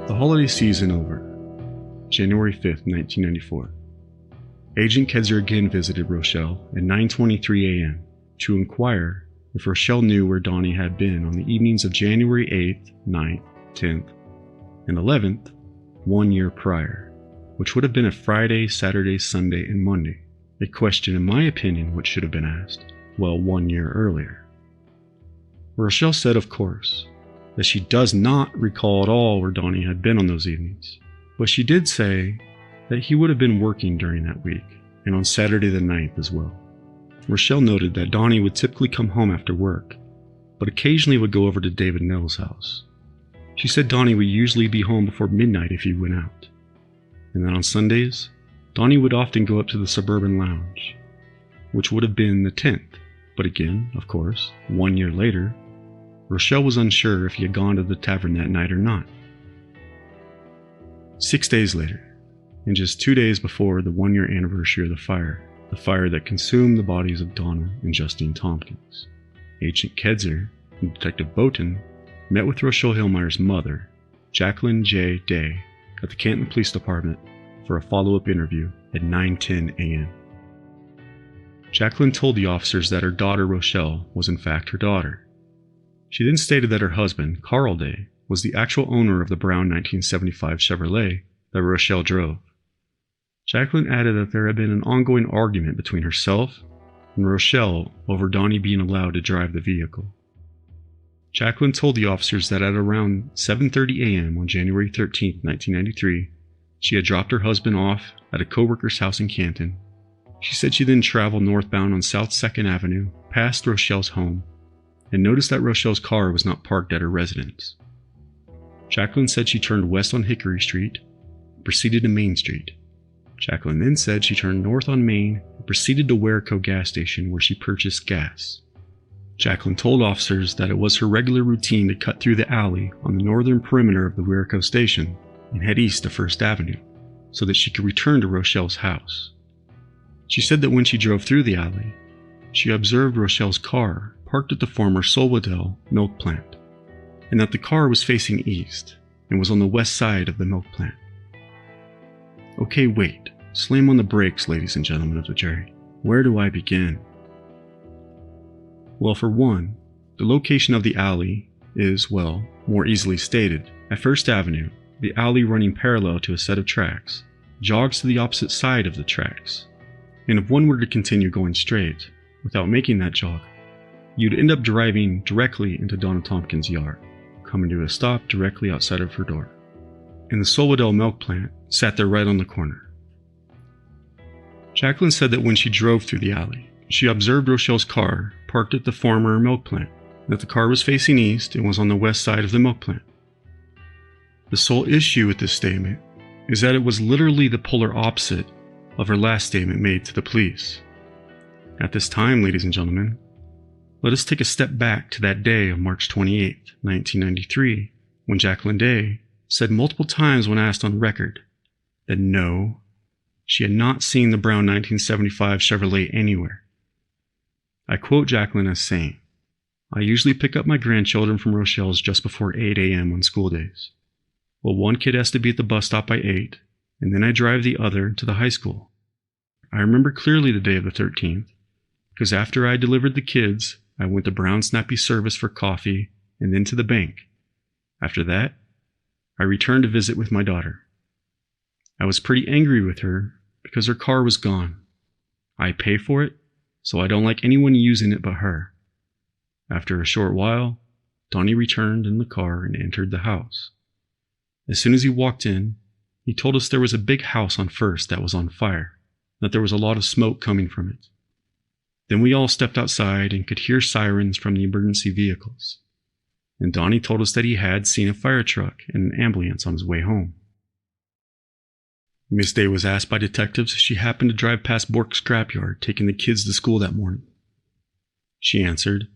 The holiday season over, January 5th, 1994. Agent Kedzer again visited Rochelle at 9:23 a.m. to inquire if Rochelle knew where Donnie had been on the evenings of January 8th, 9th, 10th, and 11th, 1 year prior, which would have been a Friday, Saturday, Sunday, and Monday, a question in my opinion which should have been asked, 1 year earlier. Rochelle said, of course, that she does not recall at all where Donnie had been on those evenings, but she did say that he would have been working during that week, and on Saturday the 9th as well. Rochelle noted that Donnie would typically come home after work, but occasionally would go over to David Nell's house. She said Donnie would usually be home before midnight if he went out, and that on Sundays, Donnie would often go up to the Suburban Lounge, which would have been the 10th, but again, of course, 1 year later, Rochelle was unsure if he had gone to the tavern that night or not. 6 days later, and just 2 days before the 1 year anniversary of the fire that consumed the bodies of Donna and Justine Tompkins, Agent Kedzer and Detective Bowden met with Rochelle Hillmeyer's mother, Jacqueline J. Day, at the Canton Police Department for a follow-up interview at 9:10 a.m. Jacqueline told the officers that her daughter Rochelle was in fact her daughter. She then stated that her husband, Carl Day, was the actual owner of the brown 1975 Chevrolet that Rochelle drove. Jacqueline added that there had been an ongoing argument between herself and Rochelle over Donnie being allowed to drive the vehicle. Jacqueline told the officers that at around 7:30 a.m. on January 13, 1993, She had dropped her husband off at a co-worker's house in Canton. She said she then traveled northbound on South 2nd Avenue, past Rochelle's home, and noticed that Rochelle's car was not parked at her residence. Jacqueline said she turned west on Hickory Street and proceeded to Main Street. Jacqueline then said she turned north on Main and proceeded to Weyerco gas station where she purchased gas. Jacqueline told officers that it was her regular routine to cut through the alley on the northern perimeter of the Weyerco station and head east to 1st Avenue so that she could return to Rochelle's house. She said that when she drove through the alley, she observed Rochelle's car parked at the former Solwadell milk plant, and that the car was facing east and was on the west side of the milk plant. Okay, wait. Slam on the brakes, ladies and gentlemen of the jury. Where do I begin? Well, for one, the location of the alley is, well, more easily stated. At 1st Avenue, the alley running parallel to a set of tracks jogs to the opposite side of the tracks. And if one were to continue going straight, without making that jog, you'd end up driving directly into Donna Tompkins' yard, coming to a stop directly outside of her door. And the Solwadell milk plant sat there right on the corner. Jacqueline said that when she drove through the alley, she observed Rochelle's car parked at the former milk plant, that the car was facing east and was on the west side of the milk plant. The sole issue with this statement is that it was literally the polar opposite of her last statement made to the police. At this time, ladies and gentlemen, let us take a step back to that day of March 28, 1993, when Jacqueline Day said multiple times when asked on record that no, she had not seen the brown 1975 Chevrolet anywhere. I quote Jacqueline as saying, "I usually pick up my grandchildren from Rochelle's just before 8 a.m. on school days. Well, one kid has to be at the bus stop by 8, and then I drive the other to the high school. I remember clearly the day of the 13th, because after I delivered the kids, I went to Brown Snappy Service for coffee and then to the bank. After that, I returned to visit with my daughter. I was pretty angry with her because her car was gone. I pay for it, so I don't like anyone using it but her. After a short while, Donnie returned in the car and entered the house. As soon as he walked in, he told us there was a big house on 1st that was on fire, that there was a lot of smoke coming from it. Then we all stepped outside and could hear sirens from the emergency vehicles. And Donnie told us that he had seen a fire truck and an ambulance on his way home. Miss Day was asked by detectives if she happened to drive past Bork's scrapyard taking the kids to school that morning. She answered,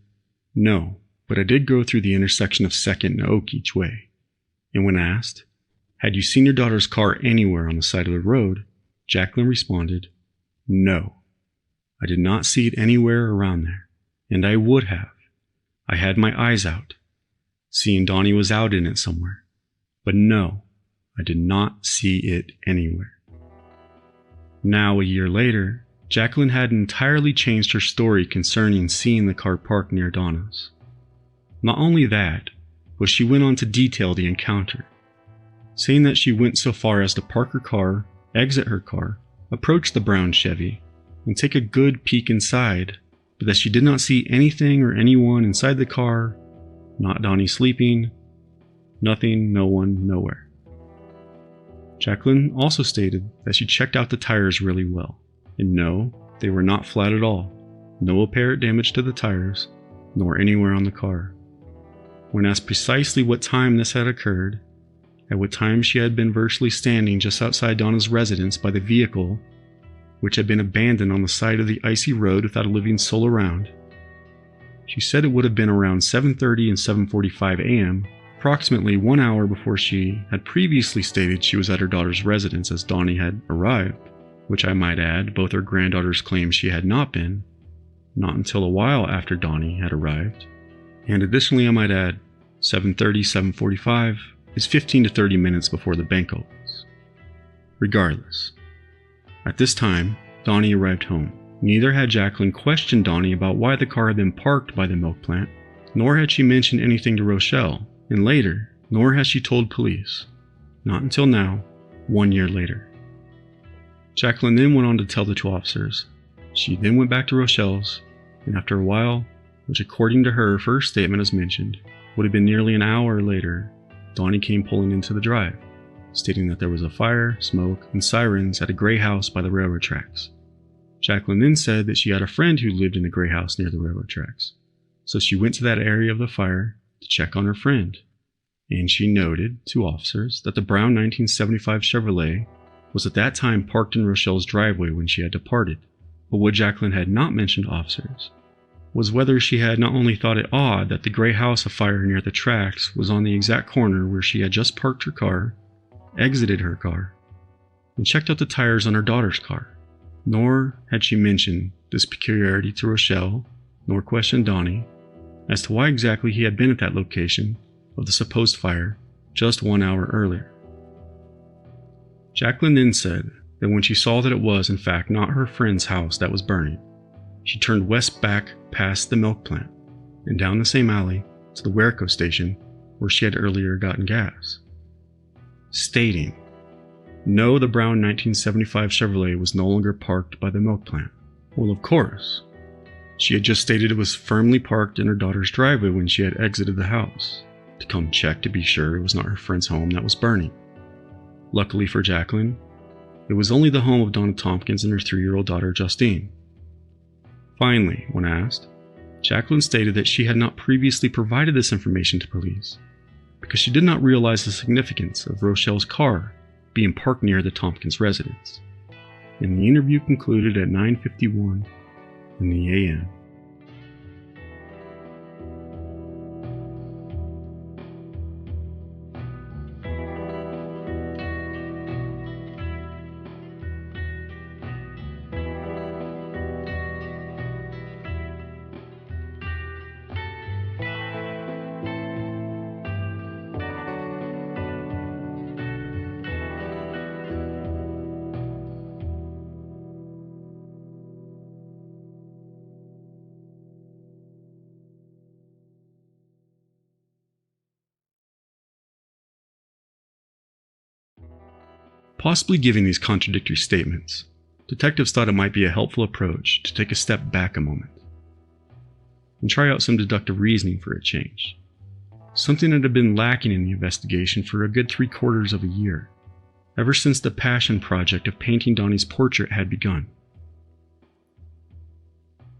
"No, but I did go through the intersection of 2nd and Oak each way." And when asked, "Had you seen your daughter's car anywhere on the side of the road?" Jacqueline responded, "No, I did not see it anywhere around there, and I would have. I had my eyes out, seeing Donnie was out in it somewhere. But no, I did not see it anywhere." Now, a year later, Jacqueline had entirely changed her story concerning seeing the car parked near Donna's. Not only that, but she went on to detail the encounter, saying that she went so far as to park her car, exit her car, approach the brown Chevy, and take a good peek inside, but that she did not see anything or anyone inside the car, not Donnie sleeping, nothing, no one, nowhere. Jacqueline also stated that she checked out the tires really well, and no, they were not flat at all, no apparent damage to the tires, nor anywhere on the car. When asked precisely what time this had occurred, at what time she had been virtually standing just outside Donna's residence by the vehicle, which had been abandoned on the side of the icy road without a living soul around, she said it would have been around 7:30 and 7:45 a.m., approximately 1 hour before she had previously stated she was at her daughter's residence as Donnie had arrived, which I might add, both her granddaughters claimed she had not been, not until a while after Donnie had arrived. And additionally, I might add, 7:30, 7:45 is 15 to 30 minutes before the bank opens. Regardless, at this time, Donnie arrived home. Neither had Jacqueline questioned Donnie about why the car had been parked by the milk plant, nor had she mentioned anything to Rochelle, and later, nor has she told police. Not until now, 1 year later. Jacqueline then went on to tell the two officers. She then went back to Rochelle's, and after a while, which according to her first statement as mentioned, would have been nearly an hour later, Donnie came pulling into the drive. stating that there was a fire, smoke, and sirens at a gray house by the railroad tracks. Jacqueline then said that she had a friend who lived in a gray house near the railroad tracks, so she went to that area of the fire to check on her friend, and she noted to officers that the brown 1975 Chevrolet was at that time parked in Rochelle's driveway when she had departed. But what Jacqueline had not mentioned to officers was whether she had not only thought it odd that the gray house afire near the tracks was on the exact corner where she had just parked her car, exited her car, and checked out the tires on her daughter's car, nor had she mentioned this peculiarity to Rochelle, nor questioned Donnie as to why exactly he had been at that location of the supposed fire just 1 hour earlier. Jacqueline then said that when she saw that it was, in fact, not her friend's house that was burning, she turned west back past the milk plant and down the same alley to the Werico station where she had earlier gotten gas, stating, no, the brown 1975 Chevrolet was no longer parked by the milk plant. Well, of course. She had just stated it was firmly parked in her daughter's driveway when she had exited the house, to come check to be sure it was not her friend's home that was burning. Luckily for Jacqueline, it was only the home of Donna Tompkins and her 3-year-old daughter Justine. Finally, when asked, Jacqueline stated that she had not previously provided this information to police because she did not realize the significance of Rochelle's car being parked near the Tompkins residence. And the interview concluded at 9:51 in the a.m. Possibly giving these contradictory statements, detectives thought it might be a helpful approach to take a step back a moment and try out some deductive reasoning for a change, something that had been lacking in the investigation for a good 3/4 of a year, ever since the passion project of painting Donnie's portrait had begun.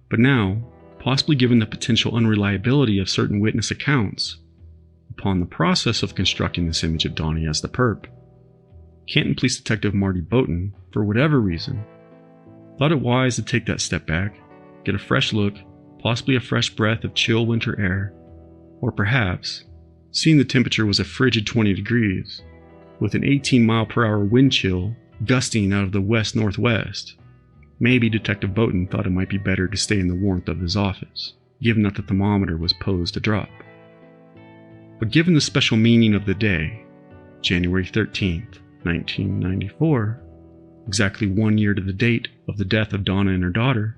But now, possibly given the potential unreliability of certain witness accounts upon the process of constructing this image of Donnie as the perp, Canton Police Detective Marty Bowden, for whatever reason, thought it wise to take that step back, get a fresh look, possibly a fresh breath of chill winter air, or perhaps, seeing the temperature was a frigid 20 degrees, with an 18-mile-per-hour wind chill gusting out of the west-northwest, maybe Detective Bowden thought it might be better to stay in the warmth of his office, given that the thermometer was posed to drop. But given the special meaning of the day, January 13th, 1994, exactly 1 year to the date of the death of Donna and her daughter,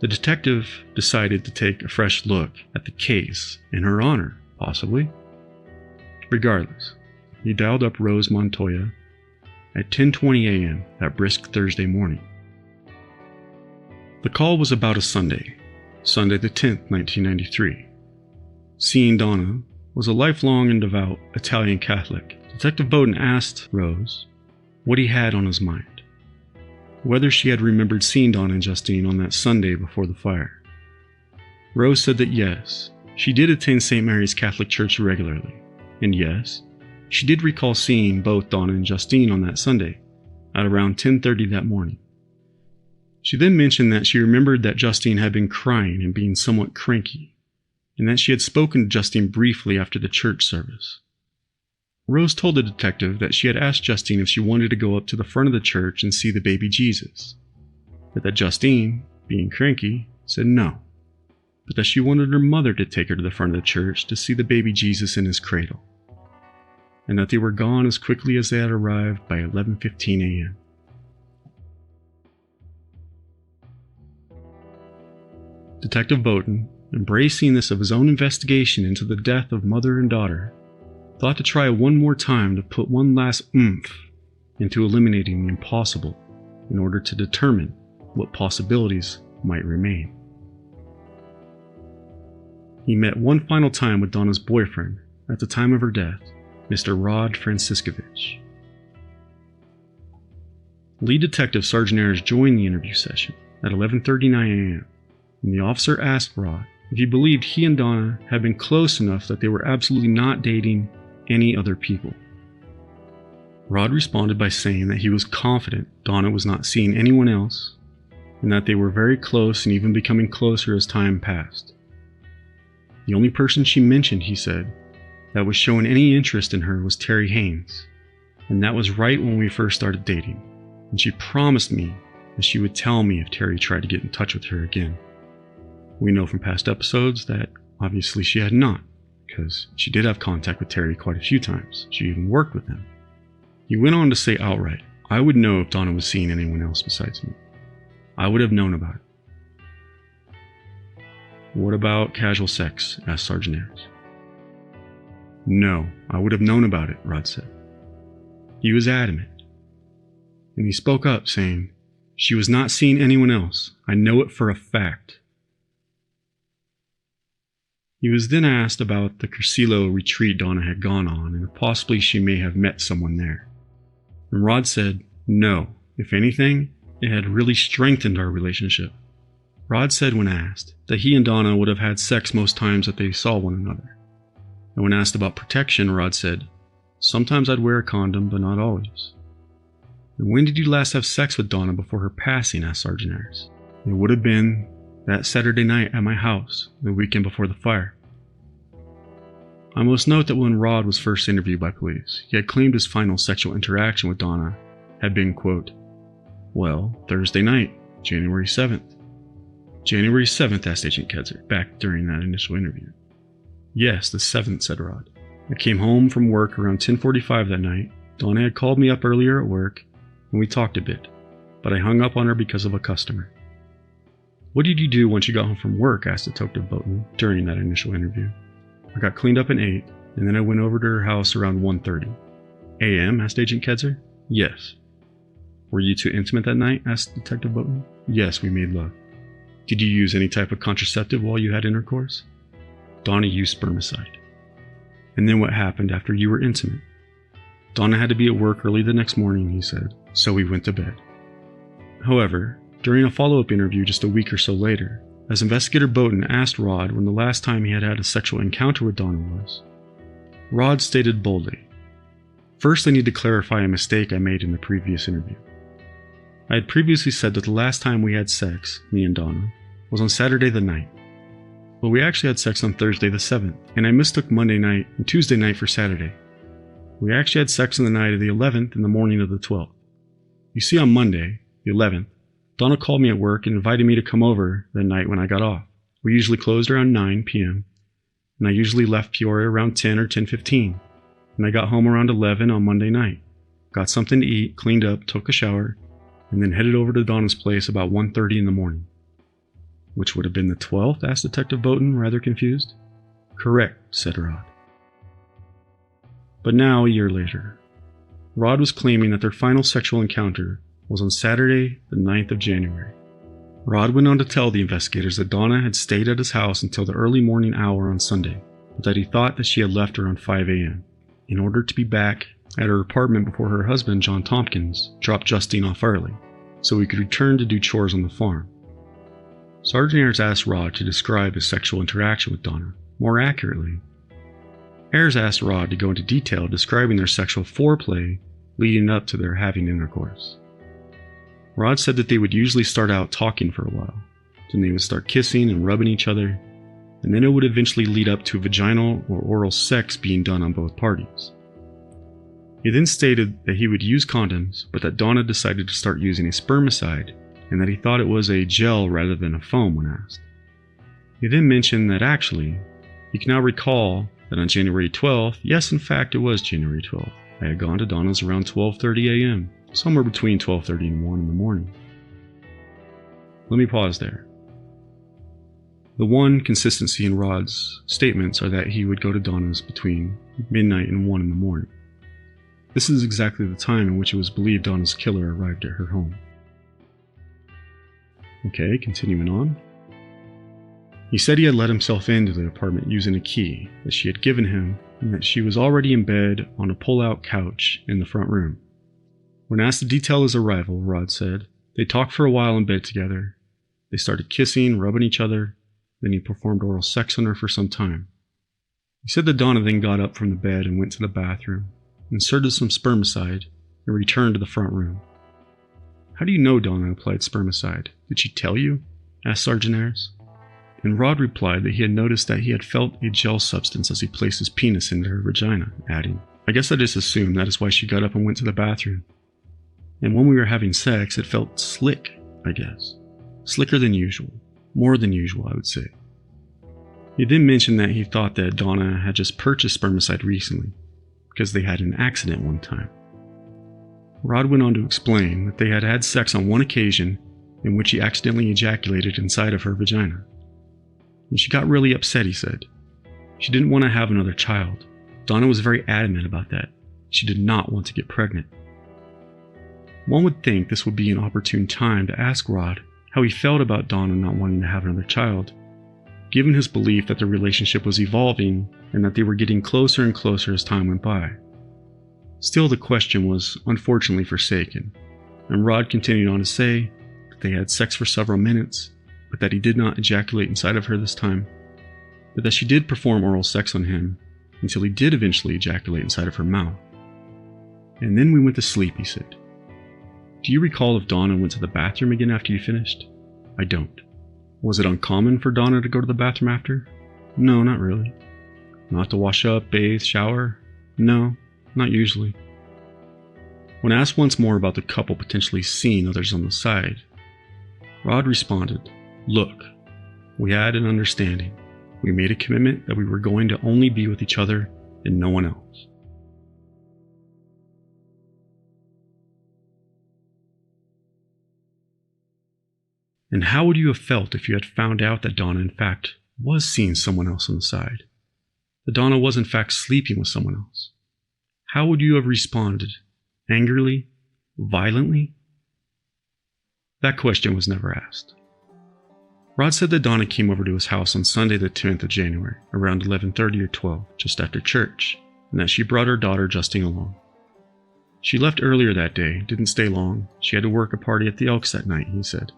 the detective decided to take a fresh look at the case in her honor, possibly. Regardless, he dialed up Rose Montoya at 10:20 a.m. that brisk Thursday morning. The call was about a Sunday the 10th, 1993. Seeing Donna was a lifelong and devout Italian Catholic. Detective Bowden asked Rose what he had on his mind, whether she had remembered seeing Donna and Justine on that Sunday before the fire. Rose said that yes, she did attend St. Mary's Catholic Church regularly, and yes, she did recall seeing both Donna and Justine on that Sunday at around 10:30 that morning. She then mentioned that she remembered that Justine had been crying and being somewhat cranky, and that she had spoken to Justine briefly after the church service. Rose told the detective that she had asked Justine if she wanted to go up to the front of the church and see the baby Jesus, but that Justine, being cranky, said no, but that she wanted her mother to take her to the front of the church to see the baby Jesus in his cradle, and that they were gone as quickly as they had arrived by 11:15 a.m. Detective Bowden, embracing this of his own investigation into the death of mother and daughter, thought to try one more time to put one last oomph into eliminating the impossible in order to determine what possibilities might remain. He met one final time with Donna's boyfriend at the time of her death Mr. Rod Franciscovich. Lead Detective Sergeant Ayers joined the interview session at 11:39 a.m. and the officer asked Rod if he believed he and Donna had been close enough that they were absolutely not dating any other people. Rod responded by saying that he was confident Donna was not seeing anyone else and that they were very close and even becoming closer as time passed. The only person she mentioned, he said, that was showing any interest in her was Terry Haynes, and that was right when we first started dating, and she promised me that she would tell me if Terry tried to get in touch with her again. We know from past episodes that obviously she had not, because she did have contact with Terry quite a few times. She even worked with him. He went on to say outright, "I would know if Donna was seeing anyone else besides me. I would have known about it." "What about casual sex?" asked Sergeant Ayers. "No, I would have known about it," Rod said. He was adamant. And he spoke up, saying, "She was not seeing anyone else. I know it for a fact." He was then asked about the Cursillo retreat Donna had gone on, and if possibly she may have met someone there. And Rod said, "No, if anything, it had really strengthened our relationship." Rod said when asked that he and Donna would have had sex most times that they saw one another. And when asked about protection, Rod said, "Sometimes I'd wear a condom, but not always." "And when did you last have sex with Donna before her passing?" asked Sergeant Ayers. "It would have been that Saturday night at my house, the weekend before the fire." I must note that when Rod was first interviewed by police, he had claimed his final sexual interaction with Donna had been, quote, Thursday night, January 7th. "January 7th, asked Agent Kedzer, back during that initial interview. "Yes, the 7th, said Rod. I came home from work around 10:45 that night. Donna had called me up earlier at work, and we talked a bit, but I hung up on her because of a customer." "What did you do once you got home from work?" asked Detective Boughton during that initial interview. "I got cleaned up at 8, and then I went over to her house around 1:30. "A.M.? asked Agent Kedzer. "Yes." "Were you two intimate that night?" asked Detective Boughton. "Yes, we made love." "Did you use any type of contraceptive while you had intercourse?" "Donna used spermicide." "And then what happened after you were intimate?" "Donna had to be at work early the next morning," he said, "so we went to bed." However, during a follow-up interview just a week or so later, as Investigator Boughton asked Rod when the last time he had had a sexual encounter with Donna was, Rod stated boldly, "First, I need to clarify a mistake I made in the previous interview. I had previously said that the last time we had sex, me and Donna, was on Saturday the 9th. Well, we actually had sex on Thursday the 7th, and I mistook Monday night and Tuesday night for Saturday. We actually had sex on the night of the 11th and the morning of the 12th. You see, on Monday, the 11th, Donna called me at work and invited me to come over that night when I got off. We usually closed around 9 p.m., and I usually left Peoria around 10 or 10:15, and I got home around 11 on Monday night, got something to eat, cleaned up, took a shower, and then headed over to Donna's place about 1:30 in the morning." "Which would have been the 12th?" asked Detective Boughton, rather confused. "Correct," said Rod. But now, a year later, Rod was claiming that their final sexual encounter was on Saturday, the 9th of January. Rod went on to tell the investigators that Donna had stayed at his house until the early morning hour on Sunday, but that he thought that she had left around 5 a.m. in order to be back at her apartment before her husband, John Tompkins, dropped Justine off early, so he could return to do chores on the farm. Sergeant Ayers asked Rod to describe his sexual interaction with Donna more accurately. Ayers asked Rod to go into detail describing their sexual foreplay leading up to their having intercourse. Rod said that they would usually start out talking for a while, then they would start kissing and rubbing each other, and then it would eventually lead up to vaginal or oral sex being done on both parties. He then stated that he would use condoms, but that Donna decided to start using a spermicide, and that he thought it was a gel rather than a foam when asked. He then mentioned that actually, he can now recall that on January 12th, yes, in fact, it was January 12th, I had gone to Donna's around 12:30 a.m., somewhere between 12:30 and 1 in the morning. Let me pause there. The one consistency in Rod's statements are that he would go to Donna's between midnight and 1 in the morning. This is exactly the time in which it was believed Donna's killer arrived at her home. Okay, continuing on. He said he had let himself into the apartment using a key that she had given him and that she was already in bed on a pull-out couch in the front room. When asked to detail his arrival, Rod said, they talked for a while in bed together. They started kissing, rubbing each other, then he performed oral sex on her for some time. He said that Donna then got up from the bed and went to the bathroom, inserted some spermicide, and returned to the front room. How do you know Donna applied spermicide? Did she tell you? Asked Sergeant Ayres. And Rod replied that he had noticed that he had felt a gel substance as he placed his penis into her vagina, adding, I guess I just assumed that is why she got up and went to the bathroom. And when we were having sex, it felt slick, I guess. Slicker than usual. More than usual, I would say. He then mentioned that he thought that Donna had just purchased spermicide recently, because they had an accident one time. Rod went on to explain that they had had sex on one occasion in which he accidentally ejaculated inside of her vagina. And she got really upset, he said. She didn't want to have another child. Donna was very adamant about that. She did not want to get pregnant. One would think this would be an opportune time to ask Rod how he felt about Donna not wanting to have another child, given his belief that the relationship was evolving and that they were getting closer and closer as time went by. Still, the question was unfortunately forsaken, and Rod continued on to say that they had sex for several minutes, but that he did not ejaculate inside of her this time, but that she did perform oral sex on him until he did eventually ejaculate inside of her mouth. And then we went to sleep, he said. Do you recall if Donna went to the bathroom again after you finished? I don't. Was it uncommon for Donna to go to the bathroom after? No, not really. Not to wash up, bathe, shower? No, not usually. When asked once more about the couple potentially seeing others on the side, Rod responded, Look, we had an understanding. We made a commitment that we were going to only be with each other and no one else. And how would you have felt if you had found out that Donna, in fact, was seeing someone else on the side? That Donna was, in fact, sleeping with someone else? How would you have responded? Angrily? Violently? That question was never asked. Rod said that Donna came over to his house on Sunday the 10th of January, around 11:30 or 12, just after church, and that she brought her daughter Justine along. She left earlier that day, didn't stay long. She had to work a party at the Elks that night, he said.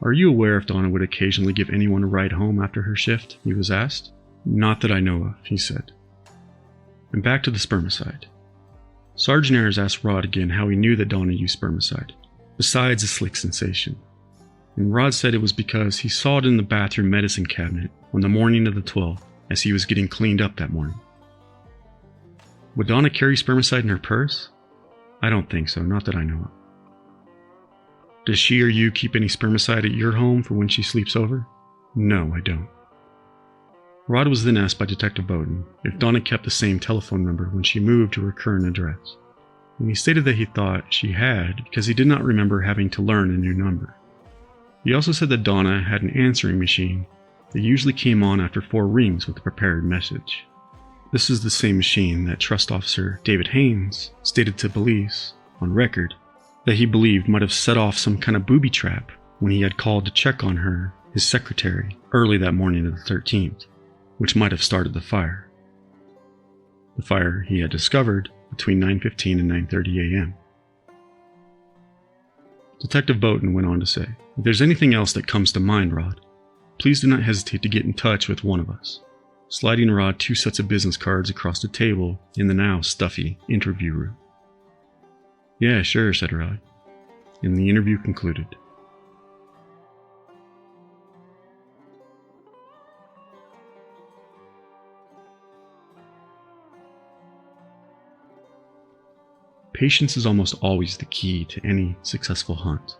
Are you aware if Donna would occasionally give anyone a ride home after her shift? He was asked. Not that I know of, he said. And back to the spermicide. Sergeant Ayres asked Rod again how he knew that Donna used spermicide, besides a slick sensation. And Rod said it was because he saw it in the bathroom medicine cabinet on the morning of the 12th as he was getting cleaned up that morning. Would Donna carry spermicide in her purse? I don't think so, not that I know of. Does she or you keep any spermicide at your home for when she sleeps over? No, I don't. Rod was then asked by Detective Bowden if Donna kept the same telephone number when she moved to her current address, and he stated that he thought she had because he did not remember having to learn a new number. He also said that Donna had an answering machine that usually came on after 4 rings with a prepared message. This is the same machine that Trust Officer David Haynes stated to police, on record, that he believed might have set off some kind of booby trap when he had called to check on her, his secretary, early that morning of the 13th, which might have started the fire. The fire he had discovered between 9:15 and 9:30 a.m. Detective Bowden went on to say, if there's anything else that comes to mind, Rod, please do not hesitate to get in touch with one of us. Sliding Rod 2 sets of business cards across the table in the now stuffy interview room. Yeah, sure, said Rod, and the interview concluded. Patience is almost always the key to any successful hunt.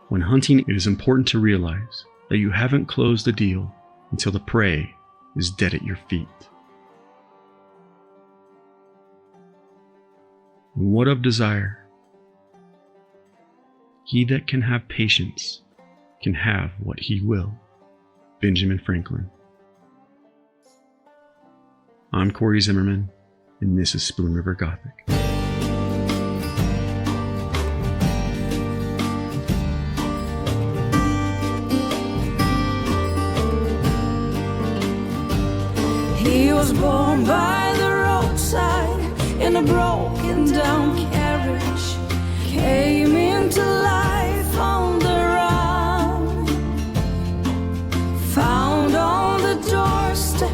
When hunting, it is important to realize that you haven't closed the deal until the prey is dead at your feet. And what of desire? He that can have patience can have what he will. Benjamin Franklin. I'm Corey Zimmerman, and this is Spoon River Gothic. was born by the roadside in a broken down carriage, came into life on the run, found on the doorstep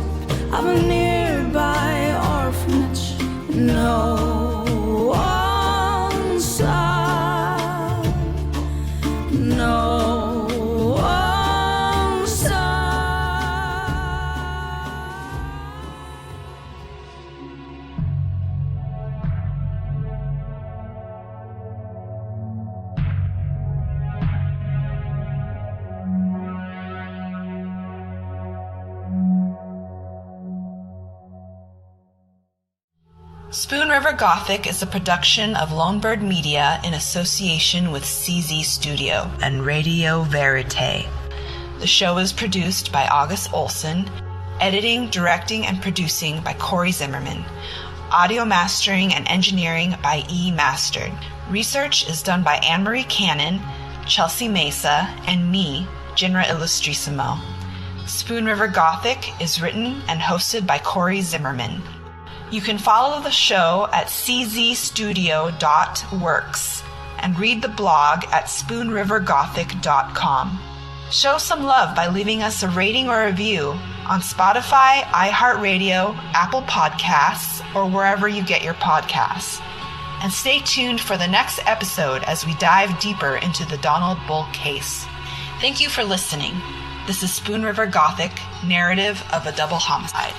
of a nearby orphanage. No one saw, no one saw. Spoon River Gothic is a production of Lone Bird Media in association with CZ Studio and Radio Verite. The show is produced by August Olson, editing, directing, and producing by Corey Zimmerman, audio mastering and engineering by E. Masterd. Research is done by Anne-Marie Cannon, Chelsea Mesa, and me, Jinra Illustrissimo. Spoon River Gothic is written and hosted by Corey Zimmerman. You can follow the show at czstudio.works and read the blog at spoonrivergothic.com. Show some love by leaving us a rating or review on Spotify, iHeartRadio, Apple Podcasts, or wherever you get your podcasts. And stay tuned for the next episode as we dive deeper into the Donald Bull case. Thank you for listening. This is Spoon River Gothic, narrative of a double homicide.